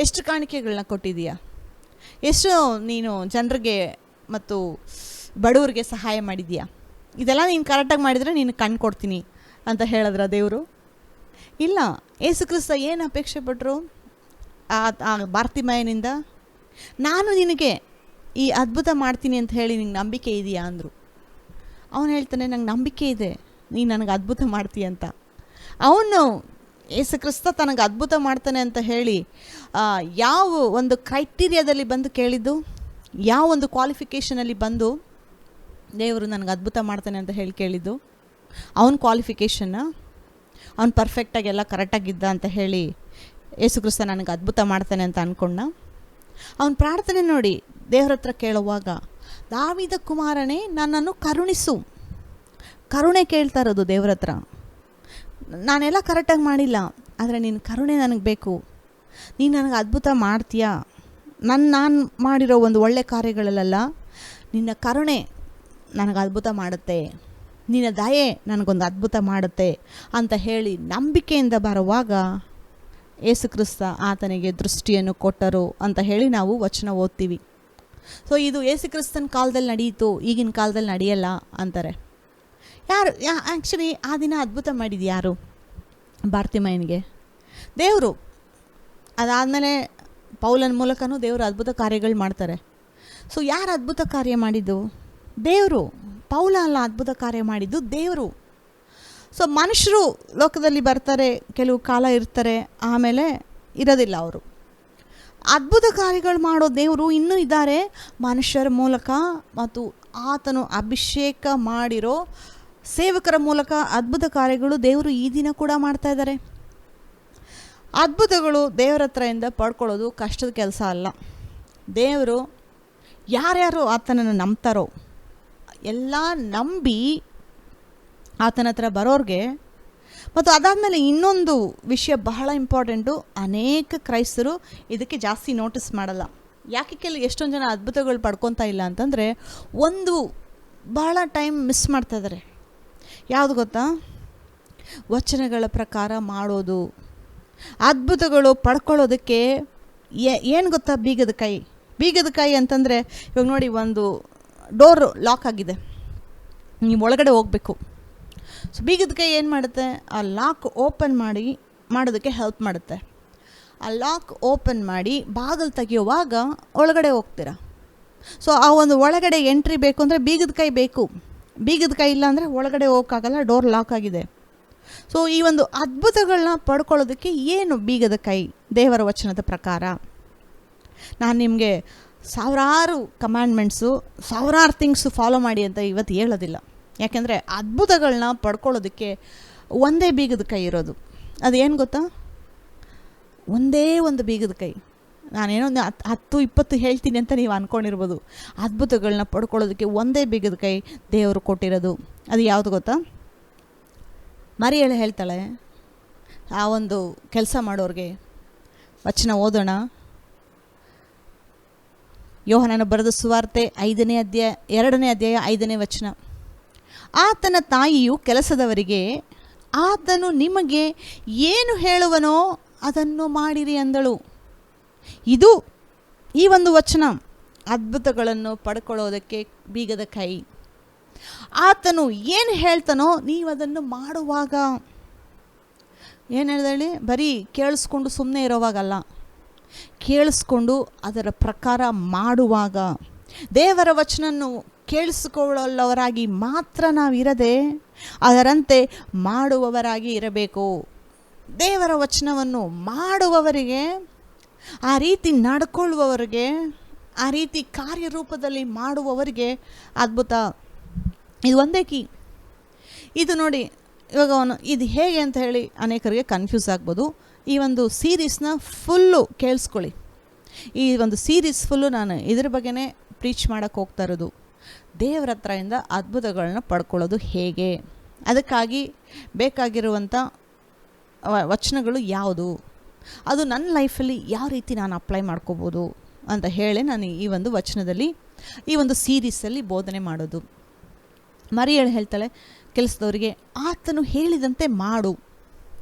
ಎಷ್ಟು ಕಾಣಿಕೆಗಳನ್ನ ಕೊಟ್ಟಿದ್ದೀಯಾ? ಎಷ್ಟು ನೀನು ಜನರಿಗೆ ಮತ್ತು ಬಡವರಿಗೆ ಸಹಾಯ ಮಾಡಿದೀಯಾ? ಇದೆಲ್ಲ ನೀನು ಕರೆಕ್ಟಾಗಿ ಮಾಡಿದರೆ ನೀನು ಕಣ್ಣು ಕೊಡ್ತೀನಿ ಅಂತ ಹೇಳಿದ್ರ ದೇವರು? ಇಲ್ಲ. ಯೇಸು ಕ್ರಿಸ್ತ ಏನು ಅಪೇಕ್ಷೆ ಪಟ್ಟರು ಆ ಬಾರ್ತಿಮೇಯನಿಂದ? ನಾನು ನಿನಗೆ ಈ ಅದ್ಭುತ ಮಾಡ್ತೀನಿ ಅಂತ ಹೇಳಿ ನಿಂಗೆ ನಂಬಿಕೆ ಇದೆಯಾ ಅಂದರು. ಅವನು ಹೇಳ್ತಾನೆ, ನಂಗೆ ನಂಬಿಕೆ ಇದೆ, ನೀನು ನನಗೆ ಅದ್ಭುತ ಮಾಡ್ತೀಯ ಅಂತ. ಅವನು ಯೇಸು ಕ್ರಿಸ್ತ ತನಗೆ ಅದ್ಭುತ ಮಾಡ್ತಾನೆ ಅಂತ ಹೇಳಿ ಯಾವ ಒಂದು ಕ್ರೈಟೀರಿಯಾದಲ್ಲಿ ಬಂದು ಕೇಳಿದ್ದು, ಯಾವ ಒಂದು ಕ್ವಾಲಿಫಿಕೇಷನಲ್ಲಿ ಬಂದು ದೇವರು ನನಗೆ ಅದ್ಭುತ ಮಾಡ್ತಾನೆ ಅಂತ ಹೇಳಿ ಕೇಳಿದ್ದು. ಅವನ ಕ್ವಾಲಿಫಿಕೇಷನ್ನ ಅವನು ಪರ್ಫೆಕ್ಟಾಗಿ ಎಲ್ಲ ಕರೆಕ್ಟಾಗಿದ್ದ ಅಂತ ಹೇಳಿ ಯೇಸು ಕ್ರಿಸ್ತ ನನಗೆ ಅದ್ಭುತ ಮಾಡ್ತಾನೆ ಅಂತ ಅಂದ್ಕೊಂಡ. ಅವನ ಪ್ರಾರ್ಥನೆ ನೋಡಿ ದೇವ್ರ ಹತ್ರ ಕೇಳುವಾಗ, ದಾವೀದ ಕುಮಾರನೇ ನನ್ನನ್ನು ಕರುಣಿಸು. ಕರುಣೆ ಕೇಳ್ತಾ ಇರೋದು ದೇವ್ರ ಹತ್ರ. ನಾನೆಲ್ಲ ಕರೆಕ್ಟಾಗಿ ಮಾಡಿಲ್ಲ, ಆದರೆ ನಿನ್ನ ಕರುಣೆ ನನಗೆ ಬೇಕು. ನೀನು ನನಗೆ ಅದ್ಭುತ ಮಾಡ್ತೀಯಾ? ನಾನು ಮಾಡಿರೋ ಒಂದು ಒಳ್ಳೆ ಕಾರ್ಯಗಳಲ್ಲ, ನಿನ್ನ ಕರುಣೆ ನನಗೆ ಅದ್ಭುತ ಮಾಡುತ್ತೆ, ನಿನ್ನ ದಯೆ ನನಗೊಂದು ಅದ್ಭುತ ಮಾಡುತ್ತೆ ಅಂತ ಹೇಳಿ ನಂಬಿಕೆಯಿಂದ ಬರುವಾಗ ಯೇಸು ಕ್ರಿಸ್ತ ಆತನಿಗೆ ದೃಷ್ಟಿಯನ್ನು ಕೊಟ್ಟರು ಅಂತ ಹೇಳಿ ನಾವು ವಚನ ಓದ್ತೀವಿ. ಸೊ ಇದು ಯೇಸು ಕ್ರಿಸ್ತನ ಕಾಲದಲ್ಲಿ ನಡೆಯಿತು, ಈಗಿನ ಕಾಲದಲ್ಲಿ ನಡೆಯಲ್ಲ ಅಂತಾರೆ. ಆ್ಯಕ್ಚುಲಿ ಆ ದಿನ ಅದ್ಭುತ ಮಾಡಿದ್ದು ಯಾರು? ಬಾರ್ತಿಮಯ್ಯನಿಗೆ ದೇವರು. ಅದಾದಮೇಲೆ ಪೌಲನ ಮೂಲಕನೂ ದೇವರು ಅದ್ಭುತ ಕಾರ್ಯಗಳು ಮಾಡ್ತಾರೆ. ಸೊ ಯಾರು ಅದ್ಭುತ ಕಾರ್ಯ ಮಾಡಿದ್ದು? ದೇವರು. ಪೌಲ ಅಲ್ಲ ಅದ್ಭುತ ಕಾರ್ಯ ಮಾಡಿದ್ದು, ದೇವರು. ಸೊ ಮನುಷ್ಯರು ಲೋಕದಲ್ಲಿ ಬರ್ತಾರೆ, ಕೆಲವು ಕಾಲ ಇರ್ತಾರೆ, ಆಮೇಲೆ ಇರೋದಿಲ್ಲ ಅವರು. ಅದ್ಭುತ ಕಾರ್ಯಗಳು ಮಾಡೋ ದೇವರು ಇನ್ನೂ ಇದ್ದಾರೆ. ಮನುಷ್ಯರ ಮೂಲಕ ಮತ್ತು ಆತನು ಅಭಿಷೇಕ ಮಾಡಿರೋ ಸೇವಕರ ಮೂಲಕ ಅದ್ಭುತ ಕಾರ್ಯಗಳು ದೇವರು ಈ ದಿನ ಕೂಡ ಮಾಡ್ತಾ ಇದ್ದಾರೆ. ಅದ್ಭುತಗಳು ದೇವರ ಹತ್ರದಿಂದ ಪಡ್ಕೊಳ್ಳೋದು ಕಷ್ಟದ ಕೆಲಸ ಅಲ್ಲ. ದೇವರು ಯಾರ್ಯಾರು ಆತನನ್ನು ನಂಬ್ತಾರೋ ಎಲ್ಲ ನಂಬಿ ಆತನ ಹತ್ರ ಬರೋರಿಗೆ. ಮತ್ತು ಅದಾದಮೇಲೆ ಇನ್ನೊಂದು ವಿಷಯ ಬಹಳ ಇಂಪಾರ್ಟೆಂಟು, ಅನೇಕ ಕ್ರೈಸ್ತರು ಇದಕ್ಕೆ ಜಾಸ್ತಿ ನೋಟಿಸ್ ಮಾಡಲ್ಲ. ಯಾಕೆ ಎಷ್ಟೊಂದು ಜನ ಅದ್ಭುತಗಳು ಪಡ್ಕೊತಾ ಇಲ್ಲ ಅಂತಂದರೆ, ಒಂದು ಬಹಳ ಟೈಮ್ ಮಿಸ್ ಮಾಡ್ತಾ ಇದ್ದಾರೆ. ಯಾವುದು ಗೊತ್ತಾ? ವಚನಗಳ ಪ್ರಕಾರ ಮಾಡೋದು. ಅದ್ಭುತಗಳು ಪಡ್ಕೊಳ್ಳೋದಕ್ಕೆ ಏನು ಗೊತ್ತಾ? ಬೀಗದ ಕೈ ಅಂತಂದರೆ, ಇವಾಗ ನೋಡಿ, ಒಂದು ಡೋರ್ ಲಾಕ್ ಆಗಿದೆ, ನೀವು ಒಳಗಡೆ ಹೋಗಬೇಕು. ಸೊ ಬೀಗದ ಕೈ ಏನು ಮಾಡುತ್ತೆ? ಆ ಲಾಕ್ ಓಪನ್ ಮಾಡೋದಕ್ಕೆ ಹೆಲ್ಪ್ ಮಾಡುತ್ತೆ. ಆ ಲಾಕ್ ಓಪನ್ ಮಾಡಿ ಬಾಗಿಲು ತೆಗೆಯುವಾಗ ಒಳಗಡೆ ಹೋಗ್ತೀರ. ಸೊ ಆ ಒಂದು ಒಳಗಡೆ ಎಂಟ್ರಿ ಬೇಕು ಅಂದರೆ ಬೀಗದ ಕೈ ಬೇಕು. ಬೀಗದ ಕೈ ಇಲ್ಲ ಅಂದರೆ ಒಳಗಡೆ ಹೋಗೋಕ್ಕಾಗಲ್ಲ, ಡೋರ್ ಲಾಕ್ ಆಗಿದೆ. ಸೊ ಈ ಒಂದು ಅದ್ಭುತಗಳನ್ನ ಪಡ್ಕೊಳ್ಳೋದಕ್ಕೆ ಏನು ಬೀಗದ ಕೈ? ದೇವರ ವಚನದ ಪ್ರಕಾರ ನಾನು ನಿಮಗೆ ಸಾವಿರಾರು ಕಮ್ಯಾಂಡ್ಮೆಂಟ್ಸು, ಸಾವಿರಾರು ಥಿಂಗ್ಸು ಫಾಲೋ ಮಾಡಿ ಅಂತ ಇವತ್ತು ಹೇಳೋದಿಲ್ಲ. ಯಾಕೆಂದರೆ ಅದ್ಭುತಗಳನ್ನ ಪಡ್ಕೊಳ್ಳೋದಕ್ಕೆ ಒಂದೇ ಬೀಗದ ಕೈ ಇರೋದು. ಅದೇನು ಗೊತ್ತಾ? ಒಂದೇ ಒಂದು ಬೀಗದ ಕೈ. ನಾನೇನೋ 10-20 ಹೇಳ್ತೀನಿ ಅಂತ ನೀವು ಅಂದ್ಕೊಂಡಿರ್ಬೋದು. ಅದ್ಭುತಗಳನ್ನ ಪಡ್ಕೊಳ್ಳೋದಕ್ಕೆ ಒಂದೇ ಬೀಗದ ಕೈ ದೇವರು ಕೊಟ್ಟಿರೋದು. ಅದು ಯಾವುದು ಗೊತ್ತಾ? ಮರಿಯಳು ಹೇಳ್ತಾಳೆ ಆ ಒಂದು ಕೆಲಸ ಮಾಡೋರಿಗೆ. ವಚನ ಓದೋಣ. ಯೋಹನನ ಬರೆದ ಸುವಾರ್ತೆ 2ನೇ ಅಧ್ಯಾಯ 5ನೇ ವಚನ. ಆತನ ತಾಯಿಯು ಕೆಲಸದವರಿಗೆ, ಆತನು ನಿಮಗೆ ಏನು ಹೇಳುವನೋ ಅದನ್ನು ಮಾಡಿರಿ ಅಂದಳು. ಇದು ಈ ಒಂದು ವಚನ ಅದ್ಭುತಗಳನ್ನು ಪಡ್ಕೊಳ್ಳೋದಕ್ಕೆ ಬೀಗದ ಕೈ. ಆತನು ಏನು ಹೇಳ್ತಾನೋ ನೀವು ಅದನ್ನು ಮಾಡುವಾಗ. ಏನು ಹೇಳ್ದೇಳಿ? ಬರೀ ಕೇಳಿಸ್ಕೊಂಡು ಸುಮ್ಮನೆ ಇರೋವಾಗಲ್ಲ, ಕೇಳಿಸ್ಕೊಂಡು ಅದರ ಪ್ರಕಾರ ಮಾಡುವಾಗ. ದೇವರ ವಚನನ್ನು ಕೇಳಿಸಿಕೊಳ್ಳುವವರಾಗಿ ಮಾತ್ರ ನಾವಿರದೆ ಅದರಂತೆ ಮಾಡುವವರಾಗಿ ಇರಬೇಕು. ದೇವರ ವಚನವನ್ನು ಮಾಡುವವರಿಗೆ, ಆ ರೀತಿ ನಡ್ಕೊಳ್ಳುವವರಿಗೆ, ಆ ರೀತಿ ಕಾರ್ಯರೂಪದಲ್ಲಿ ಮಾಡುವವರಿಗೆ ಅದ್ಭುತ. ಇದು ಒಂದೇ ಕೀ. ಇದು ನೋಡಿ, ಇವಾಗ ಇದು ಹೇಗೆ ಅಂತ ಹೇಳಿ ಅನೇಕರಿಗೆ ಕನ್ಫ್ಯೂಸ್ ಆಗ್ಬೋದು. ಈ ಒಂದು ಸೀರೀಸ್ನ ಫುಲ್ಲು ಕೇಳಿಸ್ಕೊಳ್ಳಿ. ಈ ಒಂದು ಸೀರೀಸ್ ಫುಲ್ಲು ನಾನು ಇದ್ರ ಬಗ್ಗೆನೇ ಪ್ರೀಚ್ ಮಾಡೋಕ್ಕೆ ಹೋಗ್ತಾ ಇರೋದು. ದೇವರ ಹತ್ರದಿಂದ ಅದ್ಭುತಗಳನ್ನ ಪಡ್ಕೊಳ್ಳೋದು ಹೇಗೆ, ಅದಕ್ಕಾಗಿ ಬೇಕಾಗಿರುವಂಥ ವಚನಗಳು ಯಾವುದು, ಅದು ನನ್ನ ಲೈಫಲ್ಲಿ ಯಾವ ರೀತಿ ನಾನು ಅಪ್ಲೈ ಮಾಡ್ಕೋಬೋದು ಅಂತ ಹೇಳಿ ನಾನು ಈ ಒಂದು ವಚನದಲ್ಲಿ, ಈ ಒಂದು ಸೀರೀಸಲ್ಲಿ ಬೋಧನೆ ಮಾಡೋದು. ಮರಿಯಳು ಹೇಳ್ತಾಳೆ ಕೆಲಸದವರಿಗೆ, ಆತನು ಹೇಳಿದಂತೆ ಮಾಡು.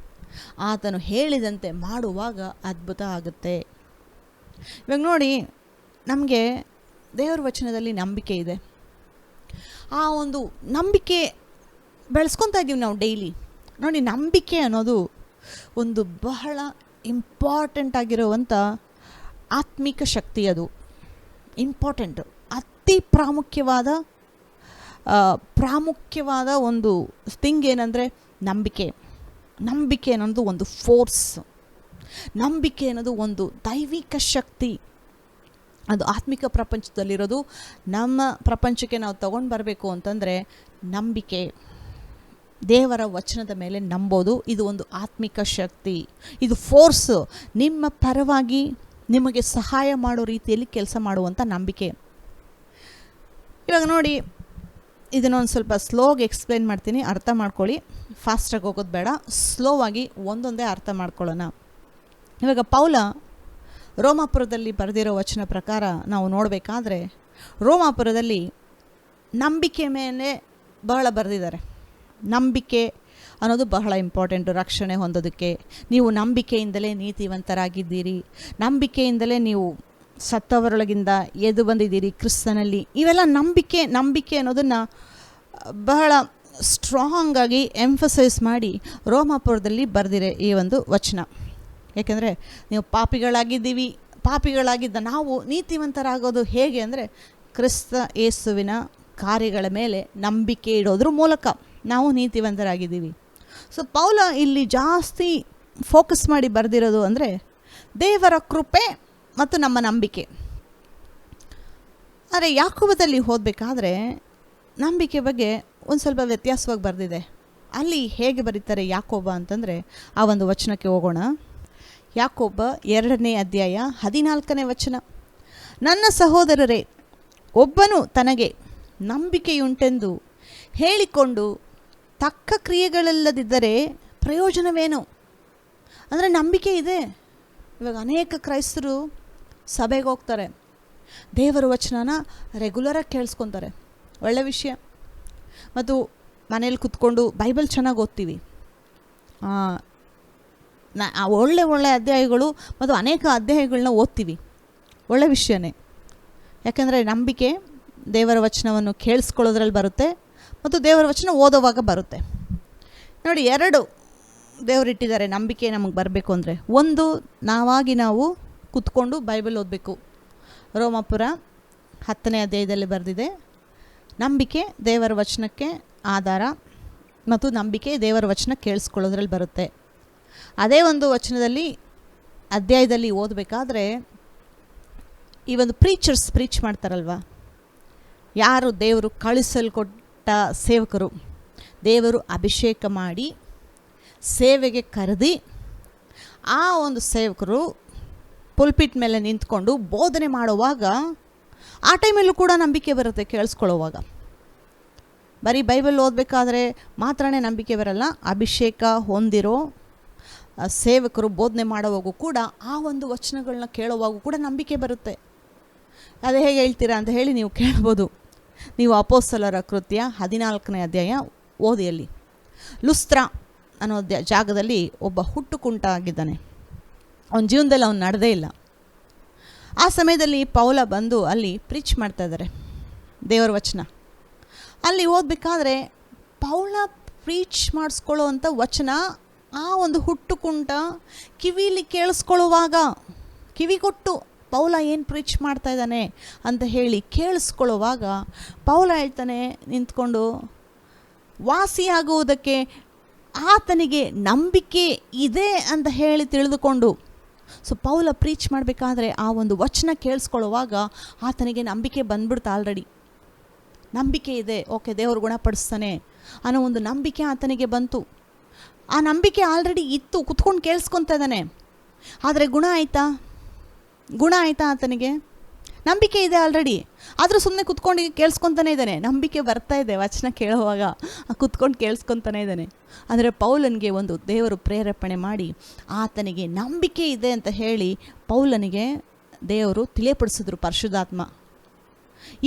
ಆತನು ಹೇಳಿದಂತೆ ಮಾಡುವಾಗ ಅದ್ಭುತ ಆಗುತ್ತೆ. ಇವಾಗ ನೋಡಿ, ನಮಗೆ ದೇವರ ವಚನದಲ್ಲಿ ನಂಬಿಕೆ ಇದೆ. ಆ ಒಂದು ನಂಬಿಕೆ ಬೆಳೆಸ್ಕೊತಾ ಇದ್ದೀವಿ ನಾವು ಡೈಲಿ. ನೋಡಿ, ನಂಬಿಕೆ ಅನ್ನೋದು ಒಂದು ಬಹಳ ಇಂಪಾರ್ಟೆಂಟ್ ಆಗಿರುವಂಥ ಆತ್ಮಿಕ ಶಕ್ತಿ. ಅದು ಇಂಪಾರ್ಟೆಂಟು, ಅತಿ ಪ್ರಾಮುಖ್ಯವಾದ ಒಂದು ಥಿಂಗ್ ಏನಂದರೆ ನಂಬಿಕೆ. ನಂಬಿಕೆ ಅನ್ನೋದು ಒಂದು ಫೋರ್ಸ್. ನಂಬಿಕೆ ಅನ್ನೋದು ಒಂದು ದೈವಿಕ ಶಕ್ತಿ. ಅದು ಆತ್ಮಿಕ ಪ್ರಪಂಚದಲ್ಲಿರೋದು. ನಮ್ಮ ಪ್ರಪಂಚಕ್ಕೆ ನಾವು ತಗೊಂಡು ಬರಬೇಕು ಅಂತಂದರೆ ನಂಬಿಕೆ, ದೇವರ ವಚನದ ಮೇಲೆ ನಂಬೋದು. ಇದು ಒಂದು ಆತ್ಮಿಕ ಶಕ್ತಿ, ಇದು ಫೋರ್ಸು, ನಿಮ್ಮ ಪರವಾಗಿ ನಿಮಗೆ ಸಹಾಯ ಮಾಡೋ ರೀತಿಯಲ್ಲಿ ಕೆಲಸ ಮಾಡುವಂಥ ನಂಬಿಕೆ. ಇವಾಗ ನೋಡಿ, ಇದನ್ನೊಂದು ಸ್ವಲ್ಪ ಸ್ಲೋಗೆ ಎಕ್ಸ್ಪ್ಲೇನ್ ಮಾಡ್ತೀನಿ, ಅರ್ಥ ಮಾಡ್ಕೊಳ್ಳಿ. ಫಾಸ್ಟಾಗಿ ಹೋಗೋದು ಬೇಡ, ಸ್ಲೋವಾಗಿ ಒಂದೊಂದೇ ಅರ್ಥ ಮಾಡ್ಕೊಳ್ಳೋಣ. ಇವಾಗ ಪೌಲ ರೋಮಾಪುರದಲ್ಲಿ ಬರೆದಿರೋ ವಚನ ಪ್ರಕಾರ ನಾವು ನೋಡಬೇಕಾದ್ರೆ, ರೋಮಾಪುರದಲ್ಲಿ ನಂಬಿಕೆ ಮೇಲೆ ಬಹಳ ಬರೆದಿದ್ದಾರೆ. ನಂಬಿಕೆ ಅನ್ನೋದು ಬಹಳ ಇಂಪಾರ್ಟೆಂಟು ರಕ್ಷಣೆ ಹೊಂದೋದಕ್ಕೆ. ನೀವು ನಂಬಿಕೆಯಿಂದಲೇ ನೀತಿವಂತರಾಗಿದ್ದೀರಿ, ನಂಬಿಕೆಯಿಂದಲೇ ನೀವು ಸತ್ತವರೊಳಗಿಂದ ಎದ್ದು ಬಂದಿದ್ದೀರಿ ಕ್ರಿಸ್ತನಲ್ಲಿ. ಇವೆಲ್ಲ ನಂಬಿಕೆ ಅನ್ನೋದನ್ನು ಬಹಳ ಸ್ಟ್ರಾಂಗಾಗಿ ಎಂಫಸೈಸ್ ಮಾಡಿ ರೋಮಾಪುರದಲ್ಲಿ ಬರೆದಿರೆ ಈ ಒಂದು ವಚನ. ಯಾಕೆಂದರೆ ನೀವು ಪಾಪಿಗಳಾಗಿದ್ದ ನಾವು ನೀತಿವಂತರಾಗೋದು ಹೇಗೆ ಅಂದರೆ, ಕ್ರಿಸ್ತ ಯೇಸುವಿನ ಕಾರ್ಯಗಳ ಮೇಲೆ ನಂಬಿಕೆ ಇಡೋದ್ರ ಮೂಲಕ ನಾವು ನೀತಿವಂತರಾಗಿದ್ದೀವಿ. ಸೊ ಪೌಲ ಇಲ್ಲಿ ಜಾಸ್ತಿ ಫೋಕಸ್ ಮಾಡಿ ಬರೆದಿರೋದು ಅಂದರೆ ದೇವರ ಕೃಪೆ ಮತ್ತು ನಮ್ಮ ನಂಬಿಕೆ. ಆದರೆ ಯಾಕೋಬದಲ್ಲಿ ಓದಬೇಕಾದ್ರೆ ನಂಬಿಕೆ ಬಗ್ಗೆ ಒಂದು ಸ್ವಲ್ಪ ವ್ಯತ್ಯಾಸವಾಗಿ ಬರೆದಿದೆ. ಅಲ್ಲಿ ಹೇಗೆ ಬರೀತಾರೆ ಯಾಕೋಬ ಅಂತಂದರೆ, ಆ ಒಂದು ವಚನಕ್ಕೆ ಹೋಗೋಣ. ಯಾಕೋಬ 2ನೇ ಅಧ್ಯಾಯ 14ನೇ ವಚನ. ನನ್ನ ಸಹೋದರರೇ, ಒಬ್ಬನು ತನಗೆ ನಂಬಿಕೆಯುಂಟೆಂದು ಹೇಳಿಕೊಂಡು ತಕ್ಕ ಕ್ರಿಯೆಗಳಿಲ್ಲದಿದ್ದರೆ ಪ್ರಯೋಜನವೇನು? ಅಂದರೆ ನಂಬಿಕೆ ಇದೆ. ಇವಾಗ ಅನೇಕ ಕ್ರೈಸ್ತರು ಸಭೆಗೆ ಹೋಗ್ತಾರೆ, ದೇವರ ವಚನನ ರೆಗ್ಯುಲರಾಗಿ ಕೇಳಿಸ್ಕೊತಾರೆ, ಒಳ್ಳೆ ವಿಷಯ. ಮತ್ತು ಮನೇಲಿ ಕೂತ್ಕೊಂಡು ಬೈಬಲ್ ಚೆನ್ನಾಗಿ ಓದ್ತೀವಿ, ಒಳ್ಳೆ ಅಧ್ಯಾಯಗಳು ಮತ್ತು ಅನೇಕ ಅಧ್ಯಾಯಗಳನ್ನ ಓದ್ತೀವಿ, ಒಳ್ಳೆ ವಿಷಯನೇ. ಯಾಕೆಂದರೆ ನಂಬಿಕೆ ದೇವರ ವಚನವನ್ನು ಕೇಳಿಸ್ಕೊಳ್ಳೋದ್ರಲ್ಲಿ ಬರುತ್ತೆ ಮತ್ತು ದೇವರ ವಚನ ಓದೋವಾಗ ಬರುತ್ತೆ. ನೋಡಿ, 2 ದೇವರಿಟ್ಟಿದ್ದಾರೆ ನಂಬಿಕೆ ನಮಗೆ ಬರಬೇಕು ಅಂದರೆ. ಒಂದು, ನಾವು ಕೂತ್ಕೊಂಡು ಬೈಬಲ್ ಓದಬೇಕು. ರೋಮಾಪುರ 10ನೇ ಅಧ್ಯಾಯದಲ್ಲಿ ಬರೆದಿದೆ, ನಂಬಿಕೆ ದೇವರ ವಚನಕ್ಕೆ ಆಧಾರ ಮತ್ತು ನಂಬಿಕೆ ದೇವರ ವಚನ ಕೇಳಿಸ್ಕೊಳ್ಳೋದ್ರಲ್ಲಿ ಬರುತ್ತೆ. ಅದೇ ಒಂದು ವಚನದಲ್ಲಿ ಅಧ್ಯಾಯದಲ್ಲಿ ಓದಬೇಕಾದ್ರೆ ಈ ಒಂದು ಪ್ರೀಚ್ ಮಾಡ್ತಾರಲ್ವ, ಯಾರು ದೇವರು ಕಳಿಸಲ್ಕೊಟ್ಟ ಸೇವಕರು, ದೇವರು ಅಭಿಷೇಕ ಮಾಡಿ ಸೇವೆಗೆ ಕರೆದಿ ಆ ಒಂದು ಸೇವಕರು ಪುಲ್ಪಿಟ್ ಮೇಲೆ ನಿಂತ್ಕೊಂಡು ಬೋಧನೆ ಮಾಡುವಾಗ ಆ ಟೈಮಲ್ಲೂ ಕೂಡ ನಂಬಿಕೆ ಬರುತ್ತೆ ಕೇಳಿಸ್ಕೊಳ್ಳೋವಾಗ. ಬರೀ ಬೈಬಲ್ ಓದಬೇಕಾದ್ರೆ ಮಾತ್ರನೇ ನಂಬಿಕೆ ಬರಲ್ಲ, ಅಭಿಷೇಕ ಹೊಂದಿರೋ ಸೇವಕರು ಬೋಧನೆ ಮಾಡುವಾಗೂ ಕೂಡ ಆ ಒಂದು ವಚನಗಳನ್ನ ಕೇಳುವಾಗೂ ಕೂಡ ನಂಬಿಕೆ ಬರುತ್ತೆ. ಅದೇ ಹೇಗೆ ಹೇಳ್ತೀರಾ ಅಂತ ಹೇಳಿ ನೀವು ಕೇಳ್ಬೋದು. ನೀವು ಅಪೊಸ್ತಲರ ಕೃತ್ಯ 14ನೇ ಅಧ್ಯಾಯ ಓದಿಯಲ್ಲಿ, ಲುಸ್ತ್ರ ಅನ್ನೋ ಜಾಗದಲ್ಲಿ ಒಬ್ಬ ಹುಟ್ಟುಕುಂಟ ಆಗಿದ್ದಾನೆ, ಅವನ ಜೀವನದಲ್ಲಿ ಅವನು ನಡೆದೇ ಇಲ್ಲ. ಆ ಸಮಯದಲ್ಲಿ ಪೌಲ ಬಂದು ಅಲ್ಲಿ ಪ್ರೀಚ್ ಮಾಡ್ತಾ ಇದ್ದಾರೆ ದೇವರ ವಚನ. ಅಲ್ಲಿ ಓದಬೇಕಾದ್ರೆ ಪೌಲ ಪ್ರೀಚ್ ಮಾಡಿಸ್ಕೊಳ್ಳೋ ಅಂಥ ವಚನ ಆ ಒಂದು ಹುಟ್ಟುಕುಂಟ ಕಿವಿಲಿ ಕೇಳಿಸ್ಕೊಳ್ಳುವಾಗ, ಕಿವಿ ಕೊಟ್ಟು ಪೌಲ ಏನು ಪ್ರೀಚ್ ಮಾಡ್ತಾ ಇದ್ದಾನೆ ಅಂತ ಹೇಳಿ ಕೇಳಿಸ್ಕೊಳ್ಳುವಾಗ ಪೌಲ ಹೇಳ್ತಾನೆ ನಿಂತ್ಕೊಂಡು, ವಾಸಿಯಾಗುವುದಕ್ಕೆ ಆತನಿಗೆ ನಂಬಿಕೆ ಇದೆ ಅಂತ ಹೇಳಿ ತಿಳಿದುಕೊಂಡು. ಸೊ ಪೌಲ ಪ್ರೀಚ್ ಮಾಡಬೇಕಾದ್ರೆ ಆ ಒಂದು ವಚನ ಕೇಳಿಸ್ಕೊಳ್ಳುವಾಗ ಆತನಿಗೆ ನಂಬಿಕೆ ಬಂದ್ಬಿಡ್ತಾ, ಆಲ್ರೆಡಿ ನಂಬಿಕೆ ಇದೆ, ಓಕೆ ದೇವರು ಗುಣಪಡಿಸ್ತಾನೆ ಅನ್ನೋ ಒಂದು ನಂಬಿಕೆ ಆತನಿಗೆ ಬಂತು. ಆ ನಂಬಿಕೆ ಆಲ್ರೆಡಿ ಇತ್ತು, ಕುತ್ಕೊಂಡು ಕೇಳಿಸ್ಕೊತಾ ಇದ್ದಾನೆ. ಆದರೆ ಗುಣ ಆಯಿತಾ ಆತನಿಗೆ? ನಂಬಿಕೆ ಇದೆ ಆಲ್ರೆಡಿ, ಆದರೂ ಸುಮ್ಮನೆ ಕುತ್ಕೊಂಡು ಕೇಳಿಸ್ಕೊತಾನೆ ಇದ್ದಾನೆ. ನಂಬಿಕೆ ಬರ್ತಾ ಇದೆ ವಚನ ಕೇಳುವಾಗ, ಕುತ್ಕೊಂಡು ಕೇಳಿಸ್ಕೊತಾನೆ ಇದ್ದಾನೆ. ಆದರೆ ಪೌಲನಿಗೆ ಒಂದು ದೇವರು ಪ್ರೇರೇಪಣೆ ಮಾಡಿ ಆತನಿಗೆ ನಂಬಿಕೆ ಇದೆ ಅಂತ ಹೇಳಿ ಪೌಲನಿಗೆ ದೇವರು ತಿಳಿಯಪಡಿಸಿದ್ರು, ಪರಿಶುದ್ಧಾತ್ಮ.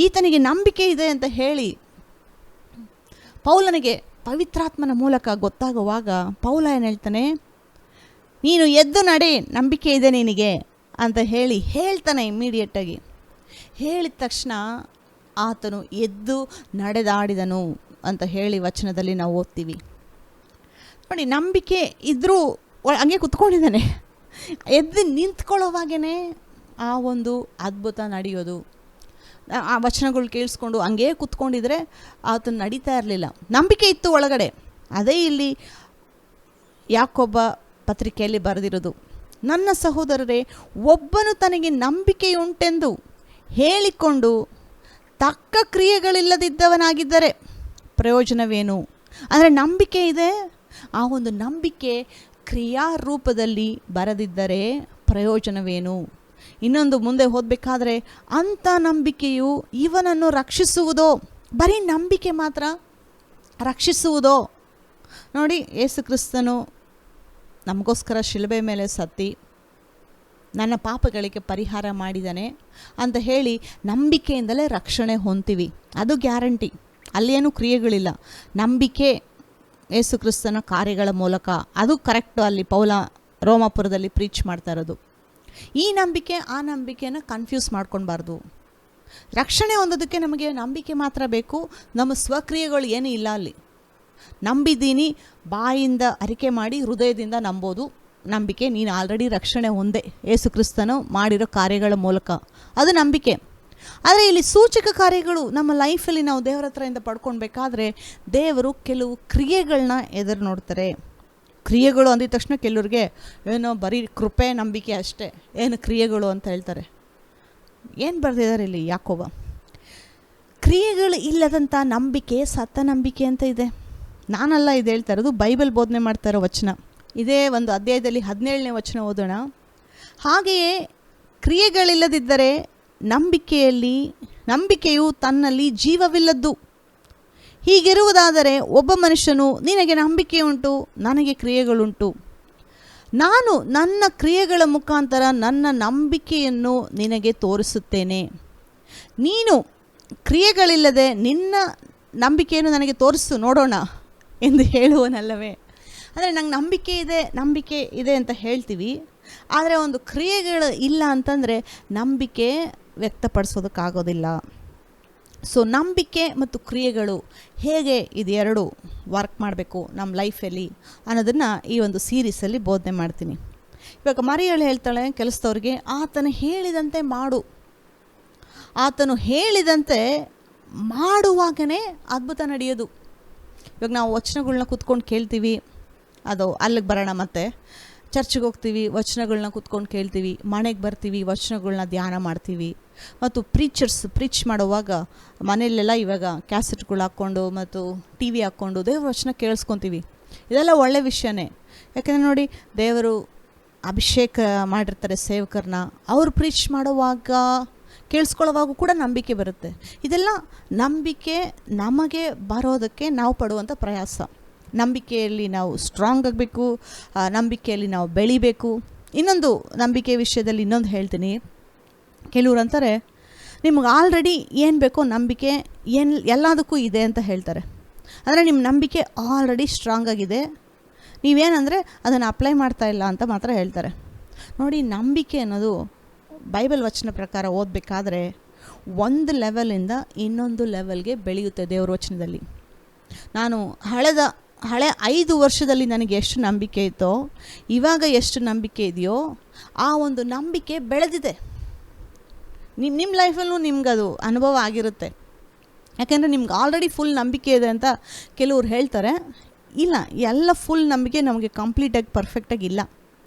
ಈತನಿಗೆ ನಂಬಿಕೆ ಇದೆ ಅಂತ ಹೇಳಿ ಪೌಲನಿಗೆ ಪವಿತ್ರಾತ್ಮನ ಮೂಲಕ ಗೊತ್ತಾಗುವಾಗ ಪೌಲ ಏನು ಹೇಳ್ತಾನೆ, ನೀನು ಎದ್ದು ನಡೆ, ನಂಬಿಕೆ ಇದೆ ನಿನಗೆ ಅಂತ ಹೇಳ್ತಾನೆ. ಇಮ್ಮಿಡಿಯೇಟಾಗಿ ಹೇಳಿದ ತಕ್ಷಣ ಆತನು ಎದ್ದು ನಡೆದಾಡಿದನು ಅಂತ ಹೇಳಿ ವಚನದಲ್ಲಿ ನಾವು ಓದ್ತೀವಿ. ನೋಡಿ, ನಂಬಿಕೆ ಇದ್ದರೂ ಹಂಗೆ ಕುತ್ಕೊಂಡಿದ್ದಾನೆ. ಎದ್ದು ನಿಂತ್ಕೊಳ್ಳೋವಾಗೇ ಆ ಒಂದು ಅದ್ಭುತ ನಡೆಯೋದು. ಆ ವಚನಗಳು ಕೇಳಿಸ್ಕೊಂಡು ಹಂಗೇ ಕುತ್ಕೊಂಡಿದ್ರೆ ಆತನು ನಡೀತಾ ಇರಲಿಲ್ಲ. ನಂಬಿಕೆ ಇತ್ತು ಒಳಗಡೆ. ಅದೇ ಇಲ್ಲಿ ಯಾಕೋಬ ಪತ್ರಿಕೆಯಲ್ಲಿ ಬರೆದಿರೋದು, ನನ್ನ ಸಹೋದರರೇ, ಒಬ್ಬನು ತನಗೆ ನಂಬಿಕೆಯುಂಟೆಂದು ಹೇಳಿಕೊಂಡು ತಕ್ಕ ಕ್ರಿಯೆಗಳಿಲ್ಲದಿದ್ದವನಾಗಿದ್ದರೆ ಪ್ರಯೋಜನವೇನು? ಅಂದರೆ ನಂಬಿಕೆ ಇದೆ, ಆ ಒಂದು ನಂಬಿಕೆ ಕ್ರಿಯಾರೂಪದಲ್ಲಿ ಬರದಿದ್ದರೆ ಪ್ರಯೋಜನವೇನು? ಇನ್ನೊಂದು ಮುಂದೆ ಓದಬೇಕಾದ್ರೆ, ಅಂಥ ನಂಬಿಕೆಯು ಇವನನ್ನು ರಕ್ಷಿಸುವುದೋ? ಬರೀ ನಂಬಿಕೆ ಮಾತ್ರ ರಕ್ಷಿಸುವುದೋ? ನೋಡಿ, ಯೇಸು ಕ್ರಿಸ್ತನು ನಮಗೋಸ್ಕರ ಶಿಲುಬೆ ಮೇಲೆ ಸತ್ತಿ ನನ್ನ ಪಾಪಗಳಿಗೆ ಪರಿಹಾರ ಮಾಡಿದ್ದಾನೆ ಅಂತ ಹೇಳಿ ನಂಬಿಕೆಯಿಂದಲೇ ರಕ್ಷಣೆ ಹೊಂತೀವಿ. ಅದು ಗ್ಯಾರಂಟಿ. ಅಲ್ಲೇನೂ ಕ್ರಿಯೆಗಳಿಲ್ಲ, ನಂಬಿಕೆ ಯೇಸು ಕ್ರಿಸ್ತನ ಕಾರ್ಯಗಳ ಮೂಲಕ. ಅದು ಕರೆಕ್ಟು. ಅಲ್ಲಿ ಪೌಲ ರೋಮಾಪುರದಲ್ಲಿ ಪ್ರೀಚ್ ಮಾಡ್ತಾ ಇರೋದು. ಈ ನಂಬಿಕೆ ಆ ನಂಬಿಕೆನ ಕನ್ಫ್ಯೂಸ್ ಮಾಡ್ಕೊಳ್ಬಾರ್ದು. ರಕ್ಷಣೆ ಹೊಂದೋದಕ್ಕೆ ನಮಗೆ ನಂಬಿಕೆ ಮಾತ್ರ ಬೇಕು, ನಮ್ಮ ಸ್ವಕ್ರಿಯೆಗಳು ಏನೂ ಇಲ್ಲ. ಅಲ್ಲಿ ನಂಬಿದ್ದೀನಿ, ಬಾಯಿಂದ ಅರಿಕೆ ಮಾಡಿ ಹೃದಯದಿಂದ ನಂಬೋದು ನಂಬಿಕೆ. ನೀನು ಆಲ್ರೆಡಿ ರಕ್ಷಣೆ ಹೊಂದೆ ಯೇಸು ಕ್ರಿಸ್ತನು ಮಾಡಿರೋ ಕಾರ್ಯಗಳ ಮೂಲಕ, ಅದು ನಂಬಿಕೆ. ಆದರೆ ಇಲ್ಲಿ ಸೂಚಕ ಕಾರ್ಯಗಳು ನಮ್ಮ ಲೈಫಲ್ಲಿ ನಾವು ದೇವರ ಹತ್ರದಿಂದ ಪಡ್ಕೊಳ್ಬೇಕಾದ್ರೆ ದೇವರು ಕೆಲವು ಕ್ರಿಯೆಗಳನ್ನ ಎದುರು ನೋಡ್ತಾರೆ. ಕ್ರಿಯೆಗಳು ಅಂದಿದ ತಕ್ಷಣ ಕೆಲವ್ರಿಗೆ ಏನೋ ಬರೀ ಕೃಪೆ ನಂಬಿಕೆ ಅಷ್ಟೇ, ಏನು ಕ್ರಿಯೆಗಳು ಅಂತ ಹೇಳ್ತಾರೆ. ಏನು ಬರೆದಿದ್ದಾರೆ ಇಲ್ಲಿ ಯಾಕೋಬ? ಕ್ರಿಯೆಗಳು ಇಲ್ಲದಂಥ ನಂಬಿಕೆ ಸತ್ತ ನಂಬಿಕೆ ಅಂತ ಇದೆ. ನಾನಲ್ಲ ಇದು ಹೇಳ್ತಾ ಇರೋದು, ಬೈಬಲ್ ಬೋಧನೆ ಮಾಡ್ತಾ ಇರೋ ವಚನ. ಇದೇ ಒಂದು ಅಧ್ಯಾಯದಲ್ಲಿ 17ನೇ ವಚನ ಓದೋಣ. ಹಾಗೆಯೇ ಕ್ರಿಯೆಗಳಿಲ್ಲದಿದ್ದರೆ ನಂಬಿಕೆಯು ತನ್ನಲ್ಲಿ ಜೀವವಿಲ್ಲದ್ದು. ಹೀಗಿರುವುದಾದರೆ ಒಬ್ಬ ಮನುಷ್ಯನು, ನಿನಗೆ ನಂಬಿಕೆ ಉಂಟು, ನನಗೆ ಕ್ರಿಯೆಗಳುಂಟು. ನಾನು ನನ್ನ ಕ್ರಿಯೆಗಳ ಮುಖಾಂತರ ನನ್ನ ನಂಬಿಕೆಯನ್ನು ನಿನಗೆ ತೋರಿಸುತ್ತೇನೆ. ನೀನು ಕ್ರಿಯೆಗಳಿಲ್ಲದೆ ನಿನ್ನ ನಂಬಿಕೆಯನ್ನು ನನಗೆ ತೋರಿಸು ನೋಡೋಣ ಎಂದು ಹೇಳುವನಲ್ಲವೇ? ಅಂದರೆ ನಂಬಿಕೆ ಇದೆ ಅಂತ ಹೇಳ್ತೀವಿ, ಆದರೆ ಒಂದು ಕ್ರಿಯೆಗಳು ಇಲ್ಲ ಅಂತಂದರೆ ನಂಬಿಕೆ ವ್ಯಕ್ತಪಡಿಸೋದಕ್ಕಾಗೋದಿಲ್ಲ. ಸೊ ನಂಬಿಕೆ ಮತ್ತು ಕ್ರಿಯೆಗಳು ಹೇಗೆ ಇದೆರಡು ವರ್ಕ್ ಮಾಡಬೇಕು ನಮ್ಮ ಲೈಫಲ್ಲಿ ಅನ್ನೋದನ್ನು ಈ ಒಂದು ಸೀರೀಸಲ್ಲಿ ಬೋಧನೆ ಮಾಡ್ತೀನಿ. ಇವಾಗ ಮರಿಯಳು ಹೇಳ್ತಾಳೆ ಕೆಲಸದವ್ರಿಗೆ, ಆತನು ಹೇಳಿದಂತೆ ಮಾಡು. ಆತನು ಹೇಳಿದಂತೆ ಮಾಡುವಾಗನೇ ಅದ್ಭುತ ನಡೆಯೋದು. ಇವಾಗ ನಾವು ವಚನಗಳನ್ನ ಕೂತ್ಕೊಂಡು ಕೇಳ್ತೀವಿ, ಅದು ಅಲ್ಲಿಗೆ ಬರೋಣ. ಮತ್ತು ಚರ್ಚ್ಗೆ ಹೋಗ್ತೀವಿ, ವಚನಗಳನ್ನ ಕೂತ್ಕೊಂಡು ಕೇಳ್ತೀವಿ, ಮನೆಗೆ ಬರ್ತೀವಿ, ವಚನಗಳನ್ನ ಧ್ಯಾನ ಮಾಡ್ತೀವಿ. ಮತ್ತು ಪ್ರೀಚ್ ಮಾಡುವಾಗ ಮನೆಯಲ್ಲೆಲ್ಲ ಇವಾಗ ಕ್ಯಾಸೆಟ್ಗಳು ಹಾಕ್ಕೊಂಡು ಮತ್ತು ಟಿ ವಿ ಹಾಕ್ಕೊಂಡು ದೇವ್ರ ವಚನ ಕೇಳಿಸ್ಕೊತೀವಿ. ಇದೆಲ್ಲ ಒಳ್ಳೆ ವಿಷಯನೇ. ಯಾಕೆಂದರೆ ನೋಡಿ, ದೇವರು ಅಭಿಷೇಕ ಮಾಡಿರ್ತಾರೆ ಸೇವಕರನ್ನ, ಅವರು ಪ್ರೀಚ್ ಮಾಡುವಾಗ ಕೇಳಿಸ್ಕೊಳ್ಳೋವಾಗೂ ಕೂಡ ನಂಬಿಕೆ ಬರುತ್ತೆ. ಇದೆಲ್ಲ ನಂಬಿಕೆ ನಮಗೆ ಬರೋದಕ್ಕೆ ನಾವು ಪಡುವಂಥ ಪ್ರಯಾಸ. ನಂಬಿಕೆಯಲ್ಲಿ ನಾವು ಸ್ಟ್ರಾಂಗ್ ಆಗಬೇಕು, ನಂಬಿಕೆಯಲ್ಲಿ ನಾವು ಬೆಳಿಬೇಕು. ಇನ್ನೊಂದು ನಂಬಿಕೆ ವಿಷಯದಲ್ಲಿ ಇನ್ನೊಂದು ಹೇಳ್ತೀನಿ. ಕೆಲವ್ರು ಅಂತಾರೆ, ನಿಮ್ಗೆ ಆಲ್ರೆಡಿ ಏನು ಬೇಕೋ ನಂಬಿಕೆ ಎಲ್ಲದಕ್ಕೂ ಇದೆ ಅಂತ ಹೇಳ್ತಾರೆ. ಅಂದರೆ ನಿಮ್ಮ ನಂಬಿಕೆ ಆಲ್ರೆಡಿ ಸ್ಟ್ರಾಂಗ್ ಆಗಿದೆ, ನೀವೇನಂದರೆ ಅದನ್ನು ಅಪ್ಲೈ ಮಾಡ್ತಾ ಇಲ್ಲ ಅಂತ ಮಾತ್ರ ಹೇಳ್ತಾರೆ. ನೋಡಿ, ನಂಬಿಕೆ ಅನ್ನೋದು ಬೈಬಲ್ ವಚನ ಪ್ರಕಾರ ಓದಬೇಕಾದ್ರೆ ಒಂದು ಲೆವೆಲಿಂದ ಇನ್ನೊಂದು ಲೆವೆಲ್ಗೆ ಬೆಳೆಯುತ್ತೆ ದೇವ್ರ ವಚನದಲ್ಲಿ. ನಾನು ಹಳೆ 5 ವರ್ಷದಲ್ಲಿ ನನಗೆ ಎಷ್ಟು ನಂಬಿಕೆ ಇತ್ತೋ, ಇವಾಗ ಎಷ್ಟು ನಂಬಿಕೆ ಇದೆಯೋ ಆ ಒಂದು ನಂಬಿಕೆ ಬೆಳೆದಿದೆ. ನಿಮ್ಮ ಲೈಫಲ್ಲೂ ನಿಮ್ಗದು ಅನುಭವ ಆಗಿರುತ್ತೆ. ಯಾಕೆಂದರೆ ನಿಮ್ಗೆ ಆಲ್ರೆಡಿ ಫುಲ್ ನಂಬಿಕೆ ಇದೆ ಅಂತ ಕೆಲವ್ರು ಹೇಳ್ತಾರೆ. ಇಲ್ಲ, ಎಲ್ಲ ಫುಲ್ ನಂಬಿಕೆ ನಮಗೆ ಕಂಪ್ಲೀಟಾಗಿ ಪರ್ಫೆಕ್ಟಾಗಿ ಇಲ್ಲ.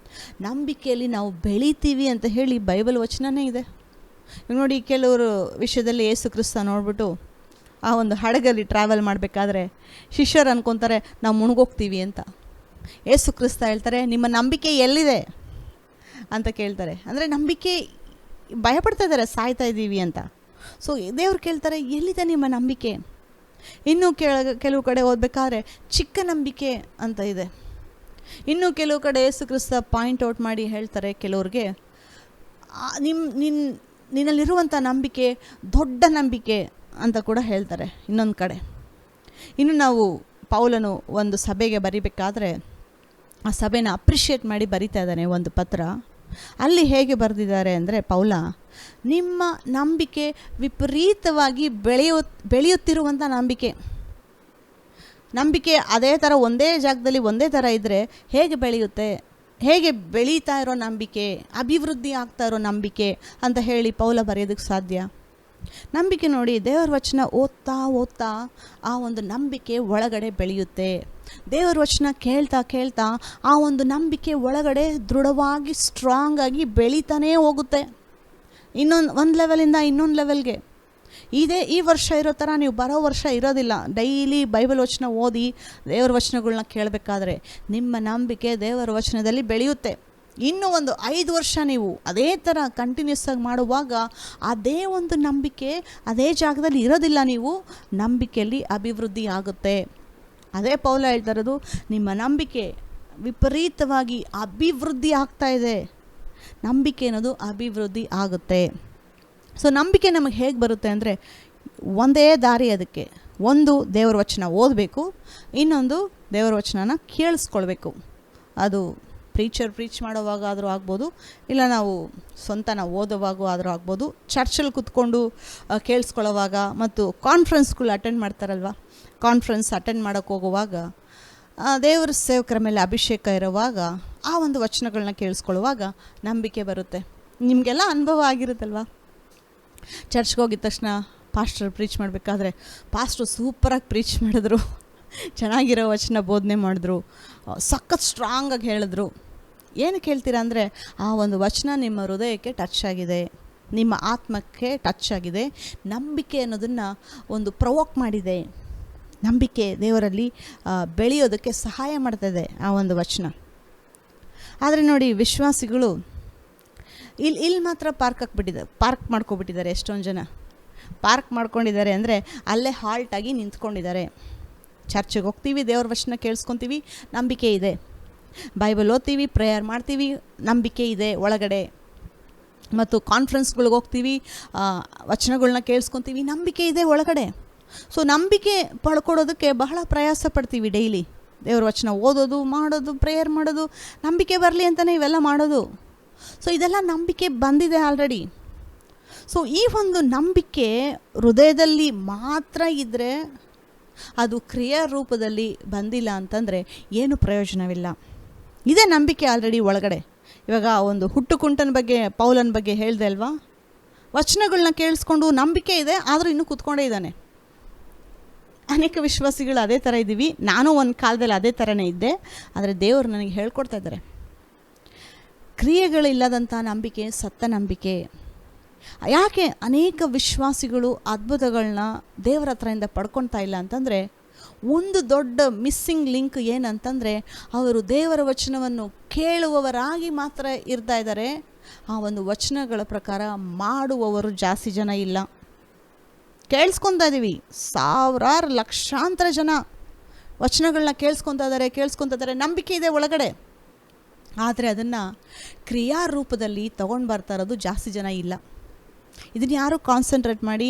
ನಂಬಿಕೆಯಲ್ಲಿ ನಾವು ಬೆಳಿತೀವಿ ಅಂತ ಹೇಳಿ ಬೈಬಲ್ ವಚನನೇ ಇದೆ. ನೋಡಿ, ಕೆಲವರು ವಿಷಯದಲ್ಲಿ ಯೇಸು ಕ್ರಿಸ್ತ ನೋಡ್ಬಿಟ್ಟು ಆ ಒಂದು ಹಡಗಲ್ಲಿ ಟ್ರಾವೆಲ್ ಮಾಡಬೇಕಾದ್ರೆ ಶಿಷ್ಯರು ಅನ್ಕೊತಾರೆ ನಾವು ಮುಳುಗೋಗ್ತೀವಿ ಅಂತ. ಯೇಸು ಕ್ರಿಸ್ತ ಹೇಳ್ತಾರೆ, ನಿಮ್ಮ ನಂಬಿಕೆ ಎಲ್ಲಿದೆ ಅಂತ ಕೇಳ್ತಾರೆ. ಅಂದರೆ ನಂಬಿಕೆ ಭಯಪಡ್ತಾ ಇದ್ದಾರೆ, ಸಾಯ್ತಾ ಇದ್ದೀವಿ ಅಂತ. ಸೊ ದೇವ್ರು ಕೇಳ್ತಾರೆ, ಎಲ್ಲಿದೆ ನಿಮ್ಮ ನಂಬಿಕೆ? ಇನ್ನೂ ಕೆಲವು ಕಡೆ ಓದಬೇಕಾದ್ರೆ ಚಿಕ್ಕ ನಂಬಿಕೆ ಅಂತ ಇದೆ. ಇನ್ನೂ ಕೆಲವು ಕಡೆ ಯೇಸು ಕ್ರಿಸ್ತ ಪಾಯಿಂಟ್ ಔಟ್ ಮಾಡಿ ಹೇಳ್ತಾರೆ ಕೆಲವ್ರಿಗೆ, ನಿನ್ನಲ್ಲಿರುವಂಥ ನಂಬಿಕೆ ದೊಡ್ಡ ನಂಬಿಕೆ ಅಂತ ಕೂಡ ಹೇಳ್ತಾರೆ ಇನ್ನೊಂದು ಕಡೆ. ಇನ್ನು ನಾವು ಪೌಲನು ಒಂದು ಸಭೆಗೆ ಬರಿಬೇಕಾದ್ರೆ ಆ ಸಭೆನ ಅಪ್ರಿಷಿಯೇಟ್ ಮಾಡಿ ಬರಿತಾ ಇದ್ದಾನೆ ಒಂದು ಪತ್ರ. ಅಲ್ಲಿ ಹೇಗೆ ಬರೆದಿದ್ದಾರೆ ಅಂದರೆ, ಪೌಲ, ನಿಮ್ಮ ನಂಬಿಕೆ ವಿಪರೀತವಾಗಿ ಬೆಳೆಯುತ್ತಿರುವಂಥ ನಂಬಿಕೆ ಅದೇ ಥರ ಒಂದೇ ಜಾಗದಲ್ಲಿ ಒಂದೇ ಥರ ಇದ್ದರೆ ಹೇಗೆ ಬೆಳೆಯುತ್ತೆ? ಹೇಗೆ ಬೆಳೀತಾ ಇರೋ ನಂಬಿಕೆ, ಅಭಿವೃದ್ಧಿ ಆಗ್ತಾ ಇರೋ ನಂಬಿಕೆ ಅಂತ ಹೇಳಿ ಪೌಲ ಬರೆಯೋದಕ್ಕೆ ಸಾಧ್ಯ? ನಂಬಿಕೆ ನೋಡಿ, ದೇವರ ವಚನ ಓದ್ತಾ ಆ ಒಂದು ನಂಬಿಕೆ ಒಳಗಡೆ ಬೆಳೆಯುತ್ತೆ. ದೇವರ ವಚನ ಕೇಳ್ತಾ ಆ ಒಂದು ನಂಬಿಕೆ ಒಳಗಡೆ ದೃಢವಾಗಿ ಸ್ಟ್ರಾಂಗ್ ಆಗಿ ಬೆಳೀತಾನೇ ಹೋಗುತ್ತೆ. ಒಂದು ಲೆವೆಲಿಂದ ಇನ್ನೊಂದು ಲೆವೆಲ್ಗೆ. ಈ ವರ್ಷ ಇರೋ ಥರ ನೀವು ಬರೋ ವರ್ಷ ಇರೋದಿಲ್ಲ. ಡೈಲಿ ಬೈಬಲ್ ವಚನ ಓದಿ ದೇವರ ವಚನಗಳನ್ನ ಕೇಳಬೇಕಾದ್ರೆ ನಿಮ್ಮ ನಂಬಿಕೆ ದೇವರ ವಚನದಲ್ಲಿ ಬೆಳೆಯುತ್ತೆ. ಇನ್ನೂ ಒಂದು 5 ವರ್ಷ ನೀವು ಅದೇ ಥರ ಕಂಟಿನ್ಯೂಸ್ ಆಗಿ ಮಾಡುವಾಗ ಅದೇ ಒಂದು ನಂಬಿಕೆ ಅದೇ ಜಾಗದಲ್ಲಿ ಇರೋದಿಲ್ಲ. ನೀವು ನಂಬಿಕೆಯಲ್ಲಿ ಅಭಿವೃದ್ಧಿ ಆಗುತ್ತೆ. ಅದೇ ಪೌಲ ಹೇಳ್ತಾ ಇರೋದು, ನಿಮ್ಮ ನಂಬಿಕೆ ವಿಪರೀತವಾಗಿ ಅಭಿವೃದ್ಧಿ ಆಗ್ತಾ ಇದೆ. ನಂಬಿಕೆ ಅನ್ನೋದು ಅಭಿವೃದ್ಧಿ ಆಗುತ್ತೆ. ಸೊ ನಂಬಿಕೆ ನಮಗೆ ಹೇಗೆ ಬರುತ್ತೆ ಅಂದರೆ, ಒಂದೇ ದಾರಿ ಅದಕ್ಕೆ. ಒಂದು ದೇವರ ವಚನ ಓದಬೇಕು, ಇನ್ನೊಂದು ದೇವರ ವಚನನ ಕೇಳಿಸ್ಕೊಳ್ಬೇಕು. ಅದು ಪ್ರೀಚ್ ಮಾಡೋವಾಗ ಆದರೂ ಆಗ್ಬೋದು, ಇಲ್ಲ ನಾವು ಸ್ವಂತ ನಾವು ಓದುವಾಗ ಆದರೂ ಆಗ್ಬೋದು, ಚರ್ಚಲ್ಲಿ ಕೂತ್ಕೊಂಡು ಕೇಳಿಸ್ಕೊಳ್ಳೋವಾಗ, ಮತ್ತು ಕಾನ್ಫರೆನ್ಸ್ಗಳು ಅಟೆಂಡ್ ಮಾಡ್ತಾರಲ್ವ, ಕಾನ್ಫರೆನ್ಸ್ ಅಟೆಂಡ್ ಮಾಡೋಕ್ಕೆ ಹೋಗುವಾಗ, ದೇವರ ಸೇವಕರ ಮೇಲೆ ಅಭಿಷೇಕ ಇರುವಾಗ ಆ ಒಂದು ವಚನಗಳನ್ನ ಕೇಳಿಸ್ಕೊಳ್ಳುವಾಗ ನಂಬಿಕೆ ಬರುತ್ತೆ. ನಿಮಗೆಲ್ಲ ಅನುಭವ ಆಗಿರುತ್ತಲ್ವ, ಚರ್ಚ್ಗೆ ಹೋಗಿದ ತಕ್ಷಣ ಪಾಸ್ಟರ್ ಪ್ರೀಚ್ ಮಾಡಬೇಕಾದ್ರೆ ಪಾಸ್ಟ್ರು ಸೂಪರಾಗಿ ಪ್ರೀಚ್ ಮಾಡಿದ್ರು, ಚೆನ್ನಾಗಿರೋ ವಚನ ಬೋಧನೆ ಮಾಡಿದ್ರು, ಸಖತ್ ಸ್ಟ್ರಾಂಗಾಗಿ ಹೇಳಿದ್ರು. ಏನಕ್ಕೆ ಹೇಳ್ತೀರಾ ಅಂದರೆ, ಆ ಒಂದು ವಚನ ನಿಮ್ಮ ಹೃದಯಕ್ಕೆ ಟಚ್ ಆಗಿದೆ, ನಿಮ್ಮ ಆತ್ಮಕ್ಕೆ ಟಚ್ ಆಗಿದೆ. ನಂಬಿಕೆ ಅನ್ನೋದನ್ನು ಒಂದು ಪ್ರವೋಕ್ ಮಾಡಿದೆ. ನಂಬಿಕೆ ದೇವರಲ್ಲಿ ಬೆಳೆಯೋದಕ್ಕೆ ಸಹಾಯ ಮಾಡ್ತಾಯಿದೆ ಆ ಒಂದು ವಚನ. ಆದರೆ ನೋಡಿ, ವಿಶ್ವಾಸಿಗಳು ಇಲ್ಲಿ ಮಾತ್ರ ಪಾರ್ಕ್ ಮಾಡ್ಕೊಬಿಟ್ಟಿದ್ದಾರೆ. ಎಷ್ಟೊಂದು ಜನ ಪಾರ್ಕ್ ಮಾಡ್ಕೊಂಡಿದ್ದಾರೆ ಅಂದರೆ ಅಲ್ಲೇ ಹಾಲ್ಟಾಗಿ ನಿಂತ್ಕೊಂಡಿದ್ದಾರೆ. ಚರ್ಚಿಗೆ ಹೋಗ್ತೀವಿ, ದೇವ್ರ ವಚನ ಕೇಳಿಸ್ಕೊತೀವಿ, ನಂಬಿಕೆ ಇದೆ. ಬೈಬಲ್ ಓದ್ತೀವಿ, ಪ್ರೇಯರ್ ಮಾಡ್ತೀವಿ, ನಂಬಿಕೆ ಇದೆ ಒಳಗಡೆ. ಮತ್ತು ಕಾನ್ಫರೆನ್ಸ್ಗಳಿಗೆ ಹೋಗ್ತೀವಿ, ವಚನಗಳನ್ನ ಕೇಳಿಸ್ಕೊತೀವಿ, ನಂಬಿಕೆ ಇದೆ ಒಳಗಡೆ. ಸೊ ನಂಬಿಕೆ ಪಡ್ಕೊಡೋದಕ್ಕೆ ಬಹಳ ಪ್ರಯಾಸ ಪಡ್ತೀವಿ. ಡೈಲಿ ದೇವ್ರ ವಚನ ಓದೋದು, ಮಾಡೋದು, ಪ್ರೇಯರ್ ಮಾಡೋದು, ನಂಬಿಕೆ ಬರಲಿ ಅಂತಲೇ ಇವೆಲ್ಲ ಮಾಡೋದು. ಸೊ ಇದೆಲ್ಲ ನಂಬಿಕೆ ಬಂದಿದೆ ಆಲ್ರೆಡಿ. ಸೊ ಈ ಒಂದು ನಂಬಿಕೆ ಹೃದಯದಲ್ಲಿ ಮಾತ್ರ ಇದ್ದರೆ, ಅದು ಕ್ರಿಯಾ ರೂಪದಲ್ಲಿ ಬಂದಿಲ್ಲ ಅಂತಂದರೆ ಏನು ಪ್ರಯೋಜನವಿಲ್ಲ. ಇದೇ ನಂಬಿಕೆ ಆಲ್ರೆಡಿ ಒಳಗಡೆ. ಇವಾಗ ಒಂದು ಹುಟ್ಟುಕುಂಟನ ಬಗ್ಗೆ, ಪೌಲನ ಬಗ್ಗೆ ಹೇಳಿದೆ ಅಲ್ವಾ, ವಚನಗಳನ್ನ ಕೇಳಿಸ್ಕೊಂಡು ನಂಬಿಕೆ ಇದೆ, ಆದರೂ ಇನ್ನೂ ಕೂತ್ಕೊಂಡೇ ಇದ್ದಾನೆ. ಅನೇಕ ವಿಶ್ವಾಸಿಗಳು ಅದೇ ಥರ ಇದ್ದೀವಿ. ನಾನು ಒಂದು ಕಾಲದಲ್ಲಿ ಅದೇ ಥರನೇ ಇದ್ದೆ. ಆದರೆ ದೇವರು ನನಗೆ ಹೇಳ್ಕೊಡ್ತಾ ಇದ್ದಾರೆ, ಕ್ರಿಯೆಗಳಿಲ್ಲದಂಥ ನಂಬಿಕೆ ಸತ್ತ ನಂಬಿಕೆ. ಯಾಕೆ ಅನೇಕ ವಿಶ್ವಾಸಿಗಳು ಅದ್ಭುತಗಳನ್ನ ದೇವರ ಹತ್ರದಿಂದ ಪಡ್ಕೊಳ್ತಾ ಇಲ್ಲ ಅಂತಂದರೆ, ಒಂದು ದೊಡ್ಡ ಮಿಸ್ಸಿಂಗ್ ಲಿಂಕ್ ಏನಂತಂದರೆ, ಅವರು ದೇವರ ವಚನವನ್ನು ಕೇಳುವವರಾಗಿ ಮಾತ್ರ ಇರ್ತಾ ಇದ್ದಾರೆ. ಆ ಒಂದು ವಚನಗಳ ಪ್ರಕಾರ ಮಾಡುವವರು ಜಾಸ್ತಿ ಜನ ಇಲ್ಲ. ಕೇಳಿಸ್ಕೊತಾ ಇದ್ದೀವಿ, ಸಾವಿರಾರು ಲಕ್ಷಾಂತರ ಜನ ವಚನಗಳನ್ನ ಕೇಳಿಸ್ಕೊತಾ ಇದ್ದಾರೆ, ನಂಬಿಕೆ ಇದೆ ಒಳಗಡೆ. ಆದರೆ ಅದನ್ನು ಕ್ರಿಯಾರೂಪದಲ್ಲಿ ತೊಗೊಂಡು ಬರ್ತಾ ಇರೋದು ಜಾಸ್ತಿ ಜನ ಇಲ್ಲ. ಇದನ್ನು ಯಾರೂ ಕಾನ್ಸಂಟ್ರೇಟ್ ಮಾಡಿ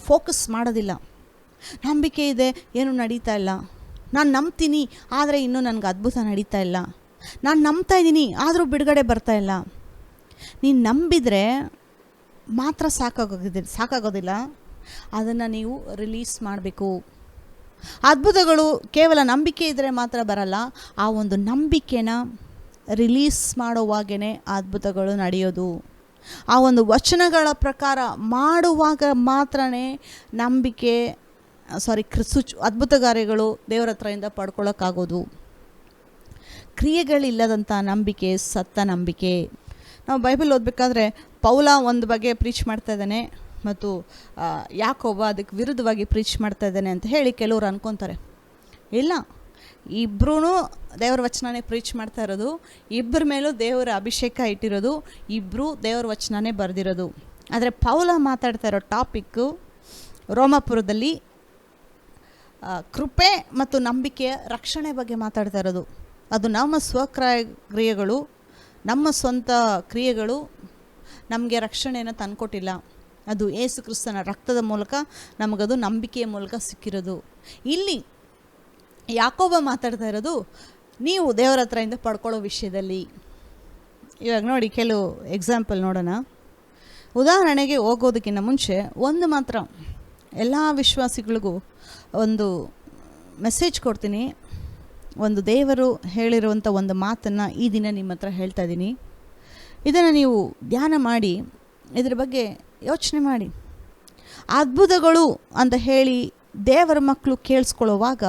ಫೋಕಸ್ ಮಾಡೋದಿಲ್ಲ. ನಂಬಿಕೆ ಇದೆ, ಏನೂ ನಡೀತಾ ಇಲ್ಲ. ನಾನು ನಂಬ್ತೀನಿ, ಆದರೆ ಇನ್ನೂ ನನಗೆ ಅದ್ಭುತ ನಡೀತಾ ಇಲ್ಲ. ನಾನು ನಂಬ್ತಾ ಇದ್ದೀನಿ, ಆದರೂ ಬಿಡುಗಡೆ ಬರ್ತಾ ಇಲ್ಲ. ನೀನು ನಂಬಿದರೆ ಮಾತ್ರ ಸಾಕಾಗೋದಿಲ್ಲ, ಅದನ್ನು ನೀವು ರಿಲೀಸ್ ಮಾಡಬೇಕು. ಅದ್ಭುತಗಳು ಕೇವಲ ನಂಬಿಕೆ ಇದ್ದರೆ ಮಾತ್ರ ಬರಲ್ಲ. ಆ ಒಂದು ನಂಬಿಕೆನ ರಿಲೀಸ್ ಮಾಡುವಾಗೇ ಅದ್ಭುತಗಳು ನಡೆಯೋದು. ಆ ಒಂದು ವಚನಗಳ ಪ್ರಕಾರ ಮಾಡುವಾಗ ಮಾತ್ರ ನಂಬಿಕೆ ಅದ್ಭುತ ಕಾರ್ಯಗಳು ದೇವರ ಹತ್ರದಿಂದ ಪಡ್ಕೊಳ್ಳೋಕ್ಕಾಗೋದು. ಕ್ರಿಯೆಗಳಿಲ್ಲದಂಥ ನಂಬಿಕೆ ಸತ್ತ ನಂಬಿಕೆ. ನಾವು ಬೈಬಲ್ ಓದಬೇಕಾದ್ರೆ ಪೌಲ ಒಂದು ಬಗ್ಗೆ ಪ್ರೀಚ್ ಮಾಡ್ತಾ ಇದ್ದಾನೆ, ಮತ್ತು ಯಾಕೋಬ ಅದಕ್ಕೆ ವಿರುದ್ಧವಾಗಿ ಪ್ರೀಚ್ ಮಾಡ್ತಾ ಇದ್ದಾನೆ ಅಂತ ಹೇಳಿ ಕೆಲವರು ಅನ್ಕೊತಾರೆ. ಇಲ್ಲ, ಇಬ್ಬರೂ ದೇವರ ವಚನನೇ ಪ್ರೀಚ್ ಮಾಡ್ತಾ ಇರೋದು, ಇಬ್ಬರ ಮೇಲೂ ದೇವರ ಅಭಿಷೇಕ ಇಟ್ಟಿರೋದು, ಇಬ್ಬರೂ ದೇವರ ವಚನನೇ ಬರೆದಿರೋದು. ಆದರೆ ಪೌಲ ಮಾತಾಡ್ತಾ ಇರೋ ಟಾಪಿಕ್ಕು ರೋಮಾಪುರದಲ್ಲಿ ಕೃಪೆ ಮತ್ತು ನಂಬಿಕೆಯ ರಕ್ಷಣೆ ಬಗ್ಗೆ ಮಾತಾಡ್ತಾ ಇರೋದು. ಅದು ನಮ್ಮ ಕ್ರಿಯೆಗಳು, ನಮ್ಮ ಸ್ವಂತ ಕ್ರಿಯೆಗಳು ನಮಗೆ ರಕ್ಷಣೆಯನ್ನು ತಂದುಕೊಟ್ಟಿಲ್ಲ. ಅದು ಯೇಸು ಕ್ರಿಸ್ತನ ರಕ್ತದ ಮೂಲಕ ನಮಗದು ನಂಬಿಕೆಯ ಮೂಲಕ ಸಿಕ್ಕಿರೋದು. ಇಲ್ಲಿ ಯಾಕೋಬ ಮಾತಾಡ್ತಾ ಇರೋದು ನೀವು ದೇವರ ಹತ್ರದಿಂದ ಪಡ್ಕೊಳ್ಳೋ ವಿಷಯದಲ್ಲಿ. ಇವಾಗ ನೋಡಿ, ಕೆಲವು ಎಕ್ಸಾಂಪಲ್ ನೋಡೋಣ. ಉದಾಹರಣೆಗೆ ಹೋಗೋದಕ್ಕಿಂತ ಮುಂಚೆ ಒಂದು ಮಾತ್ರ ಎಲ್ಲ ವಿಶ್ವಾಸಿಗಳಿಗೂ ಒಂದು ಮೆಸೇಜ್ ಕೊಡ್ತೀನಿ. ಒಂದು ದೇವರು ಹೇಳಿರುವಂಥ ಒಂದು ಮಾತನ್ನು ಈ ದಿನ ನಿಮ್ಮ ಹತ್ರ ಹೇಳ್ತಾ ಇದ್ದೀನಿ. ಇದನ್ನು ನೀವು ಧ್ಯಾನ ಮಾಡಿ, ಇದ್ರ ಬಗ್ಗೆ ಯೋಚನೆ ಮಾಡಿ. ಅದ್ಭುತಗಳು ಅಂತ ಹೇಳಿ ದೇವರ ಮಕ್ಕಳು ಕೇಳಿಸ್ಕೊಳ್ಳುವಾಗ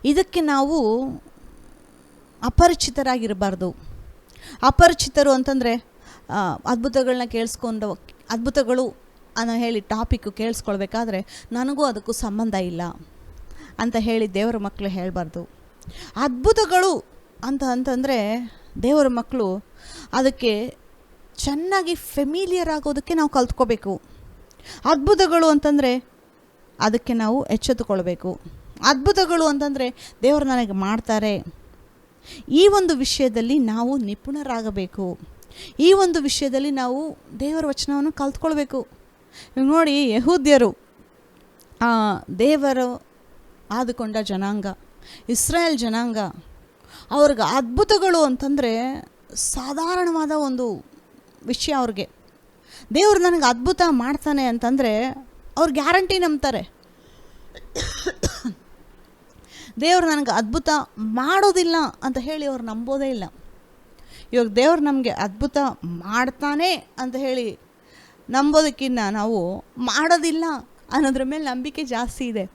ಇದಕ್ಕೆ ನಾವು ಅಪರಿಚಿತರಾಗಿರಬಾರ್ದು. ಅಪರಿಚಿತರು ಅಂತಂದರೆ ಅದ್ಭುತಗಳನ್ನ ಅದ್ಭುತಗಳು ಅನ್ನೋ ಹೇಳಿ ಟಾಪಿಕ್ಕು ಕೇಳಿಸ್ಕೊಳ್ಬೇಕಾದ್ರೆ ನನಗೂ ಅದಕ್ಕೂ ಸಂಬಂಧ ಇಲ್ಲ ಅಂತ ಹೇಳಿ ದೇವರ ಮಕ್ಕಳು ಹೇಳಬಾರ್ದು. ಅದ್ಭುತಗಳು ಅಂತಂದರೆ ದೇವರ ಮಕ್ಕಳು ಅದಕ್ಕೆ ಚೆನ್ನಾಗಿ ಫೆಮಿಲಿಯರ್ ಆಗೋದಕ್ಕೆ ನಾವು ಕಲ್ತ್ಕೋಬೇಕು. ಅದ್ಭುತಗಳು ಅಂತಂದರೆ ಅದಕ್ಕೆ ನಾವು ಎಚ್ಚೆತ್ತುಕೊಳ್ಬೇಕು. ಅದ್ಭುತಗಳು ಅಂತಂದರೆ ದೇವರು ನನಗೆ ಮಾಡ್ತಾರೆ, ಈ ಒಂದು ವಿಷಯದಲ್ಲಿ ನಾವು ನಿಪುಣರಾಗಬೇಕು. ಈ ಒಂದು ವಿಷಯದಲ್ಲಿ ನಾವು ದೇವರ ವಚನವನ್ನು ಕಲ್ತ್ಕೊಳ್ಬೇಕು. ನೋಡಿ, ಯಹೂದ್ಯರು ದೇವರು ಆದುಕೊಂಡ ಜನಾಂಗ, ಇಸ್ರಾಯೇಲ್ ಜನಾಂಗ, ಅವ್ರಿಗೆ ಅದ್ಭುತಗಳು ಅಂತಂದರೆ ಸಾಧಾರಣವಾದ ಒಂದು ವಿಷಯ. ಅವ್ರಿಗೆ ದೇವರು ನನಗೆ ಅದ್ಭುತ ಮಾಡ್ತಾನೆ ಅಂತಂದರೆ ಅವ್ರು ಗ್ಯಾರಂಟಿ ನಂಬ್ತಾರೆ. ದೇವರು ನನಗೆ ಅದ್ಭುತ ಮಾಡೋದಿಲ್ಲ ಅಂತ ಹೇಳಿ ಅವ್ರು ನಂಬೋದೇ ಇಲ್ಲ. ಇವಾಗ ದೇವರು ನಮಗೆ ಅದ್ಭುತ ಮಾಡ್ತಾನೆ ಅಂತ ಹೇಳಿ ನಂಬೋದಕ್ಕಿಂತ ನಾವು ಮಾಡೋದಿಲ್ಲ ಅನ್ನೋದ್ರ ಮೇಲೆ ನಂಬಿಕೆ ಜಾಸ್ತಿ ಇದೆ.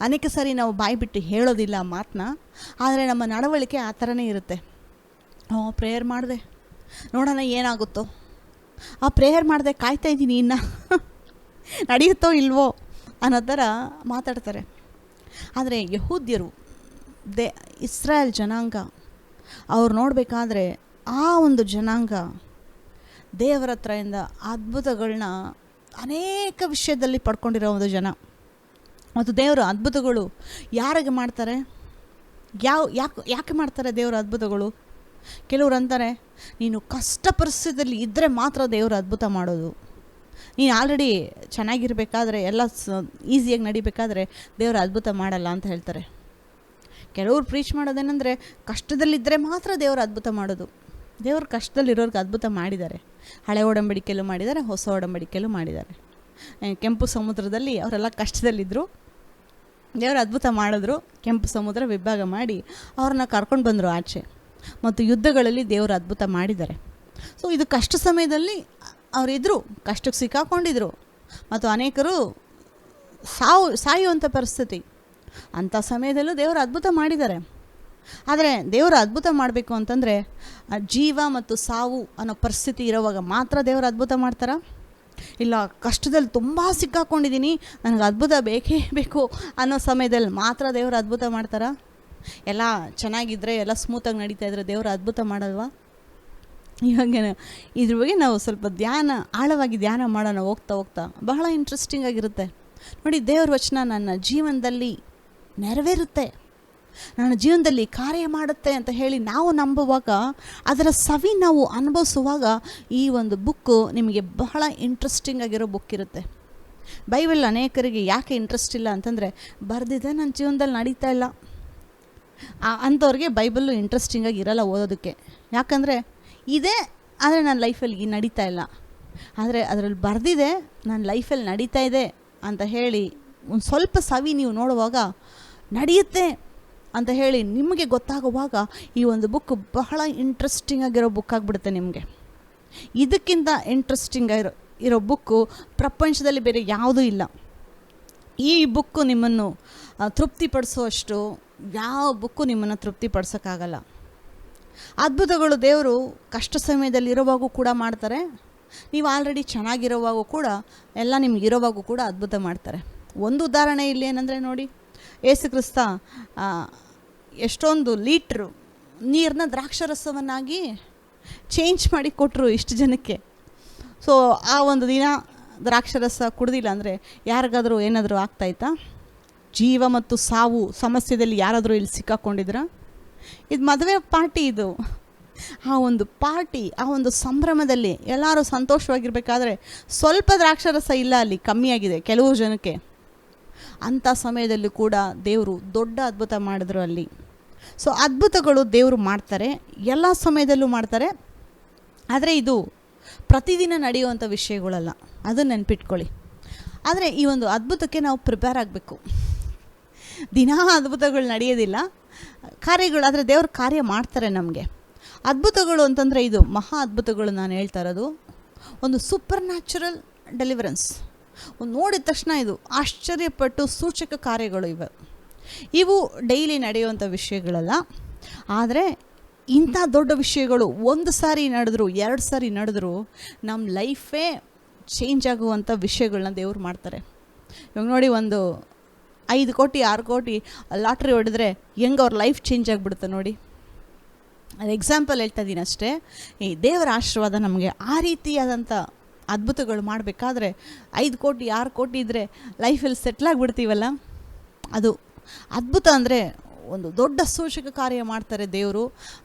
ಅನೇಕ ಸಾರಿ ನಾವು ಬಾಯಿ ಬಿಟ್ಟು ಹೇಳೋದಿಲ್ಲ ಮಾತನ್ನ, ಆದರೆ ನಮ್ಮ ನಡವಳಿಕೆ ಆ ಥರನೇ ಇರುತ್ತೆ. ಪ್ರೇಯರ್ ಮಾಡಿದೆ, ನೋಡೋಣ ಏನಾಗುತ್ತೋ, ಪ್ರೇಯರ್ ಮಾಡಿದೆ, ಕಾಯ್ತಾಯಿದ್ದೀನಿ ಇನ್ನು ನಡೆಯುತ್ತೋ ಇಲ್ವೋ ಅನ್ನೋ ಥರ ಮಾತಾಡ್ತಾರೆ. ಆದರೆ ಯಹೂದ್ಯರು, ಇಸ್ರಾಯೇಲ್ ಜನಾಂಗ, ಅವ್ರು ನೋಡಬೇಕಾದ್ರೆ ಆ ಒಂದು ಜನಾಂಗ ದೇವರ ಹತ್ರದಿಂದ ಅದ್ಭುತಗಳನ್ನ ಅನೇಕ ವಿಷಯದಲ್ಲಿ ಪಡ್ಕೊಂಡಿರೋ ಒಂದು ಜನ. ಮತ್ತು ದೇವರು ಅದ್ಭುತಗಳು ಯಾರಿಗೆ ಮಾಡ್ತಾರೆ, ಯಾಕೆ ಮಾಡ್ತಾರೆ ದೇವರ ಅದ್ಭುತಗಳು? ಕೆಲವರು ಅಂತಾರೆ, ನೀನು ಕಷ್ಟ ಪರಿಸ್ಥಿತಿಯಲ್ಲಿ ಇದ್ದರೆ ಮಾತ್ರ ದೇವರು ಅದ್ಭುತ ಮಾಡೋದು. ನೀನು ಆಲ್ರೆಡಿ ಚೆನ್ನಾಗಿರಬೇಕಾದ್ರೆ, ಎಲ್ಲ ಈಸಿಯಾಗಿ ನಡಿಬೇಕಾದ್ರೆ ದೇವರು ಅದ್ಭುತ ಮಾಡಲ್ಲ ಅಂತ ಹೇಳ್ತಾರೆ. ಕೆಲವರು ಪ್ರೀಚ್ ಮಾಡೋದೇನೆಂದರೆ ಕಷ್ಟದಲ್ಲಿದ್ದರೆ ಮಾತ್ರ ದೇವರು ಅದ್ಭುತ ಮಾಡೋದು. ದೇವರು ಕಷ್ಟದಲ್ಲಿರೋರ್ಗೆ ಅದ್ಭುತ ಮಾಡಿದ್ದಾರೆ. ಹಳೆ ಒಡಂಬಡಿಕೆಯಲ್ಲೂ ಮಾಡಿದ್ದಾರೆ, ಹೊಸ ಒಡಂಬಡಿಕೆಯಲ್ಲೂ ಮಾಡಿದ್ದಾರೆ. ಕೆಂಪು ಸಮುದ್ರದಲ್ಲಿ ಅವರೆಲ್ಲ ಕಷ್ಟದಲ್ಲಿದ್ದರು, ದೇವರು ಅದ್ಭುತ ಮಾಡಿದ್ರು. ಕೆಂಪು ಸಮುದ್ರ ವಿಭಾಗ ಮಾಡಿ ಅವ್ರನ್ನ ಕರ್ಕೊಂಡು ಬಂದರು ಆಚೆ. ಮತ್ತು ಯುದ್ಧಗಳಲ್ಲಿ ದೇವರು ಅದ್ಭುತ ಮಾಡಿದ್ದಾರೆ. ಸೊ ಇದು ಕಷ್ಟ ಸಮಯದಲ್ಲಿ ಅವರಿದ್ದರು, ಕಷ್ಟಕ್ಕೆ ಸಿಕ್ಕಾಕೊಂಡಿದ್ರು, ಮತ್ತು ಅನೇಕರು ಸಾಯುವಂಥ ಪರಿಸ್ಥಿತಿ. ಅಂಥ ಸಮಯದಲ್ಲೂ ದೇವರು ಅದ್ಭುತ ಮಾಡಿದ್ದಾರೆ. ಆದರೆ ದೇವರು ಅದ್ಭುತ ಮಾಡಬೇಕು ಅಂತಂದರೆ ಜೀವ ಮತ್ತು ಸಾವು ಅನ್ನೋ ಪರಿಸ್ಥಿತಿ ಇರೋವಾಗ ಮಾತ್ರ ದೇವರು ಅದ್ಭುತ ಮಾಡ್ತಾರಾ? ಇಲ್ಲ, ಕಷ್ಟದಲ್ಲಿ ತುಂಬ ಸಿಕ್ಕಾಕೊಂಡಿದ್ದೀನಿ, ನನಗೆ ಅದ್ಭುತ ಬೇಕೇ ಬೇಕು ಅನ್ನೋ ಸಮಯದಲ್ಲಿ ಮಾತ್ರ ದೇವರು ಅದ್ಭುತ ಮಾಡ್ತಾರಾ? ಎಲ್ಲ ಚೆನ್ನಾಗಿದ್ದರೆ, ಎಲ್ಲ ಸ್ಮೂತಾಗಿ ನಡೀತಾ ಇದ್ದರೆ ದೇವರು ಅದ್ಭುತ ಮಾಡಲ್ವಾ? ಇವಾಗ ಇದ್ರ ಬಗ್ಗೆ ನಾವು ಸ್ವಲ್ಪ ಆಳವಾಗಿ ಧ್ಯಾನ ಮಾಡೋಣ. ಹೋಗ್ತಾ ಬಹಳ ಇಂಟ್ರೆಸ್ಟಿಂಗ್ ಆಗಿರುತ್ತೆ. ನೋಡಿ, ದೇವ್ರ ವಚನ ನನ್ನ ಜೀವನದಲ್ಲಿ ನೆರವೇರುತ್ತೆ, ನನ್ನ ಜೀವನದಲ್ಲಿ ಕಾರ್ಯ ಮಾಡುತ್ತೆ ಅಂತ ಹೇಳಿ ನಾವು ನಂಬುವಾಗ, ಅದರ ಸವಿ ನಾವು ಅನುಭವಿಸುವಾಗ ಈ ಒಂದು ಬುಕ್ಕು ನಿಮಗೆ ಬಹಳ ಇಂಟ್ರೆಸ್ಟಿಂಗ್ ಆಗಿರೋ ಬುಕ್ ಇರುತ್ತೆ. ಬೈಬಲ್ ಅನೇಕರಿಗೆ ಯಾಕೆ ಇಂಟ್ರೆಸ್ಟ್ ಇಲ್ಲ ಅಂತಂದರೆ, ಬರೆದಿದೆ ನನ್ನ ಜೀವನದಲ್ಲಿ ನಡೀತಾ ಇಲ್ಲ ಅಂಥವ್ರಿಗೆ ಬೈಬಲ್ಲು ಇಂಟ್ರೆಸ್ಟಿಂಗಾಗಿ ಇರಲ್ಲ ಓದೋದಕ್ಕೆ. ಯಾಕಂದರೆ ಇದೆ, ಆದರೆ ನನ್ನ ಲೈಫಲ್ಲಿ ನಡೀತಾ ಇಲ್ಲ. ಆದರೆ ಅದರಲ್ಲಿ ಬರೆದಿದೆ, ನನ್ನ ಲೈಫಲ್ಲಿ ನಡೀತಾ ಇದೆ ಅಂತ ಹೇಳಿ ಒಂದು ಸ್ವಲ್ಪ ಸವಿ ನೀವು ನೋಡುವಾಗ, ನಡೆಯುತ್ತೆ ಅಂತ ಹೇಳಿ ನಿಮಗೆ ಗೊತ್ತಾಗುವಾಗ ಈ ಒಂದು ಬುಕ್ ಬಹಳ ಇಂಟ್ರೆಸ್ಟಿಂಗ್ ಆಗಿರೋ ಬುಕ್ ಆಗಿಬಿಡುತ್ತೆ ನಿಮಗೆ. ಇದಕ್ಕಿಂತ ಇಂಟ್ರೆಸ್ಟಿಂಗ್ ಇರೋ ಬುಕ್ಕು ಪ್ರಪಂಚದಲ್ಲಿ ಬೇರೆ ಯಾವುದೂ ಇಲ್ಲ. ಈ ಬುಕ್ಕು ನಿಮ್ಮನ್ನು ತೃಪ್ತಿಪಡಿಸೋಷ್ಟು ಯಾವ ಬುಕ್ಕು ನಿಮ್ಮನ್ನು ತೃಪ್ತಿಪಡಿಸೋಕ್ಕಾಗಲ್ಲ. ಅದ್ಭುತಗಳು ದೇವರು ಕಷ್ಟ ಸಮಯದಲ್ಲಿರುವಾಗೂ ಕೂಡ ಮಾಡ್ತಾರೆ. ನೀವು ಆಲ್ರೆಡಿ ಚೆನ್ನಾಗಿರೋವಾಗೂ ಕೂಡ, ಎಲ್ಲ ನಿಮ್ಗೆ ಇರೋವಾಗೂ ಕೂಡ ಅದ್ಭುತ ಮಾಡ್ತಾರೆ. ಒಂದು ಉದಾಹರಣೆ ಇಲ್ಲಿ ಏನಂದರೆ ನೋಡಿ, ಯೇಸು ಕ್ರಿಸ್ತ ಎಷ್ಟೊಂದು ಲೀಟ್ರು ನೀರನ್ನ ದ್ರಾಕ್ಷಾರಸವನ್ನಾಗಿ ಚೇಂಜ್ ಮಾಡಿ ಕೊಟ್ಟರು ಇಷ್ಟು ಜನಕ್ಕೆ. ಸೊ ಆ ಒಂದು ದಿನ ದ್ರಾಕ್ಷಾರಸ ಕುಡ್ದಿಲ್ಲ ಅಂದರೆ ಯಾರಿಗಾದರೂ ಏನಾದರೂ ಆಗ್ತಾಯಿತ್ತಾ? ಜೀವ ಮತ್ತು ಸಾವು ಸಮಸ್ಯೆಯಲ್ಲಿ ಯಾರಾದರೂ ಇಲ್ಲಿ ಸಿಕ್ಕಾಕೊಂಡಿದ್ರ? ಇದು ಮದುವೆ ಪಾರ್ಟಿ. ಇದು ಆ ಒಂದು ಪಾರ್ಟಿ, ಆ ಒಂದು ಸಂಭ್ರಮದಲ್ಲಿ ಎಲ್ಲರೂ ಸಂತೋಷವಾಗಿರಬೇಕಾದ್ರೆ ಸ್ವಲ್ಪ ದ್ರಾಕ್ಷಾರಸ ಇಲ್ಲ, ಅಲ್ಲಿ ಕಮ್ಮಿಯಾಗಿದೆ ಕೆಲವು ಜನಕ್ಕೆ. ಅಂಥ ಸಮಯದಲ್ಲಿ ಕೂಡ ದೇವರು ದೊಡ್ಡ ಅದ್ಭುತ ಮಾಡಿದ್ರು ಅಲ್ಲಿ. ಸೊ ಅದ್ಭುತಗಳು ದೇವರು ಮಾಡ್ತಾರೆ, ಎಲ್ಲ ಸಮಯದಲ್ಲೂ ಮಾಡ್ತಾರೆ. ಆದರೆ ಇದು ಪ್ರತಿದಿನ ನಡೆಯುವಂಥ ವಿಷಯಗಳಲ್ಲ, ಅದನ್ನು ನೆನ್ಪಿಟ್ಕೊಳ್ಳಿ. ಆದರೆ ಈ ಒಂದು ಅದ್ಭುತಕ್ಕೆ ನಾವು ಪ್ರಿಪೇರ್ ಆಗಬೇಕು. ದಿನಾ ಅದ್ಭುತಗಳು ನಡೆಯೋದಿಲ್ಲ, ಕಾರ್ಯಗಳು. ಆದರೆ ದೇವ್ರ ಕಾರ್ಯ ಮಾಡ್ತಾರೆ ನಮಗೆ. ಅದ್ಭುತಗಳು ಅಂತಂದರೆ ಇದು ಮಹಾ ಅದ್ಭುತಗಳು. ನಾನು ಹೇಳ್ತಾ ಇರೋದು ಒಂದು ಸೂಪರ್ ನ್ಯಾಚುರಲ್ ಡೆಲಿವರೆನ್ಸ್. ನೋಡಿದ ತಕ್ಷಣ ಇದು ಆಶ್ಚರ್ಯಪಟ್ಟು ಸೂಚಕ ಕಾರ್ಯಗಳು ಇವು ಡೈಲಿ ನಡೆಯುವಂಥ ವಿಷಯಗಳಲ್ಲ. ಆದರೆ ಇಂಥ ದೊಡ್ಡ ವಿಷಯಗಳು ಒಂದು ಸಾರಿ ನಡೆದ್ರು, 2 ಸಾರಿ ನಡೆದ್ರು ನಮ್ಮ ಲೈಫೇ ಚೇಂಜ್ ಆಗುವಂಥ ವಿಷಯಗಳನ್ನ ದೇವ್ರು ಮಾಡ್ತಾರೆ. ಇವಾಗ ನೋಡಿ, ಒಂದು 5 ಕೋಟಿ 6 ಕೋಟಿ ಲಾಟ್ರಿ ಹೊಡೆದ್ರೆ ಹೆಂಗೆ ಅವ್ರ ಲೈಫ್ ಚೇಂಜ್ ಆಗಿಬಿಡುತ್ತೆ ನೋಡಿ. ಅದು ಎಕ್ಸಾಂಪಲ್ ಹೇಳ್ತಾ ಇದ್ದೀನಿ ಅಷ್ಟೇ. ಈ ದೇವರ ಆಶೀರ್ವಾದ ನಮಗೆ ಆ ರೀತಿಯಾದಂಥ ಅದ್ಭುತಗಳು ಮಾಡಬೇಕಾದ್ರೆ 5 ಕೋಟಿ 6 ಕೋಟಿ ಇದ್ದರೆ ಲೈಫಲ್ಲಿ ಸೆಟ್ಲಾಗಿಬಿಡ್ತೀವಲ್ಲ, ಅದು ಅದ್ಭುತ. ಅಂದರೆ ಒಂದು ದೊಡ್ಡ ಸೂಚಕ ಕಾರ್ಯ ಮಾಡ್ತಾರೆ ದೇವರು.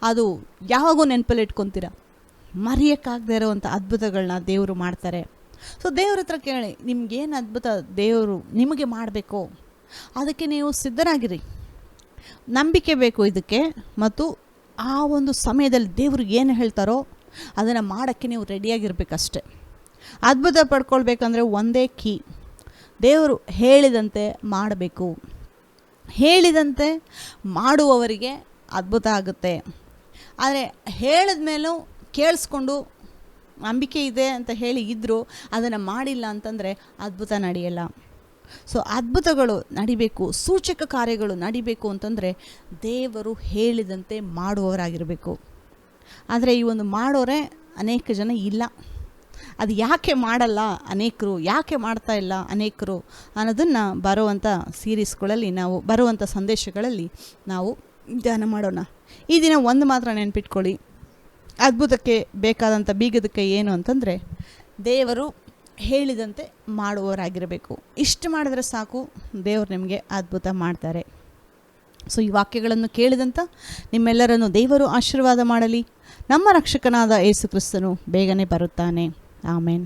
ಅದು ಯಾವಾಗೂ ನೆನಪಲ್ಲಿ ಇಟ್ಕೊತೀರ, ಮರೆಯೋಕ್ಕಾಗದೇ ಇರೋವಂಥ ಅದ್ಭುತಗಳನ್ನ ದೇವರು ಮಾಡ್ತಾರೆ. ಸೊ ದೇವ್ರ ಹತ್ರ ಕೇಳಿ, ನಿಮಗೇನು ಅದ್ಭುತ ದೇವರು ನಿಮಗೆ ಮಾಡಬೇಕು, ಅದಕ್ಕೆ ನೀವು ಸಿದ್ಧರಾಗಿರಿ. ನಂಬಿಕೆ ಬೇಕು ಇದಕ್ಕೆ, ಮತ್ತು ಆ ಒಂದು ಸಮಯದಲ್ಲಿ ದೇವರು ಏನು ಹೇಳ್ತಾರೋ ಅದನ್ನು ಮಾಡೋಕ್ಕೆ ನೀವು ರೆಡಿಯಾಗಿರ್ಬೇಕಷ್ಟೆ. ಅದ್ಭುತ ಪಡ್ಕೊಳ್ಬೇಕಂದ್ರೆ ಒಂದೇ ಕೀ, ದೇವರು ಹೇಳಿದಂತೆ ಮಾಡಬೇಕು. ಹೇಳಿದಂತೆ ಮಾಡುವವರಿಗೆ ಅದ್ಭುತ ಆಗುತ್ತೆ. ಆದರೆ ಹೇಳಿದ ಮೇಲೂ ಕೇಳಿಸ್ಕೊಂಡು ನಂಬಿಕೆ ಇದೆ ಅಂತ ಹೇಳಿ ಇದ್ದರೂ ಅದನ್ನು ಮಾಡಿಲ್ಲ ಅಂತಂದರೆ ಅದ್ಭುತ ನಡೆಯಲ್ಲ. ಸೊ ಅದ್ಭುತಗಳು ನಡಿಬೇಕು, ಸೂಚಕ ಕಾರ್ಯಗಳು ನಡಿಬೇಕು ಅಂತಂದರೆ ದೇವರು ಹೇಳಿದಂತೆ ಮಾಡುವವರಾಗಿರಬೇಕು. ಆದರೆ ಈ ಒಂದು ಮಾಡೋರೆ ಅನೇಕ ಜನ ಇಲ್ಲ. ಅದು ಯಾಕೆ ಮಾಡಲ್ಲ ಅನೇಕರು, ಯಾಕೆ ಮಾಡ್ತಾ ಇಲ್ಲ ಅನೇಕರು ಅನ್ನೋದನ್ನು ಬರುವಂಥ ಸೀರೀಸ್ಗಳಲ್ಲಿ ನಾವು, ಬರುವಂಥ ಸಂದೇಶಗಳಲ್ಲಿ ನಾವು ಧ್ಯಾನ ಮಾಡೋಣ. ಈ ದಿನ ಒಂದು ಮಾತ್ರ ನೆನ್ಪಿಟ್ಕೊಳ್ಳಿ, ಅದ್ಭುತಕ್ಕೆ ಬೇಕಾದಂಥ ಬೀಗದ ಕೈ ಏನು ಅಂತಂದರೆ ದೇವರು ಹೇಳಿದಂತೆ ಮಾಡುವವರಾಗಿರಬೇಕು. ಇಷ್ಟು ಮಾಡಿದ್ರೆ ಸಾಕು, ದೇವರು ನಿಮಗೆ ಅದ್ಭುತ ಮಾಡ್ತಾರೆ. ಸೊ ಈ ವಾಕ್ಯಗಳನ್ನು ಕೇಳಿದಂಥ ನಿಮ್ಮೆಲ್ಲರನ್ನು ದೇವರು ಆಶೀರ್ವಾದ ಮಾಡಲಿ. ನಮ್ಮ ರಕ್ಷಕನಾದ ಯೇಸು ಕ್ರಿಸ್ತನು ಬೇಗನೆ ಬರುತ್ತಾನೆ. ಆಮೇನ್.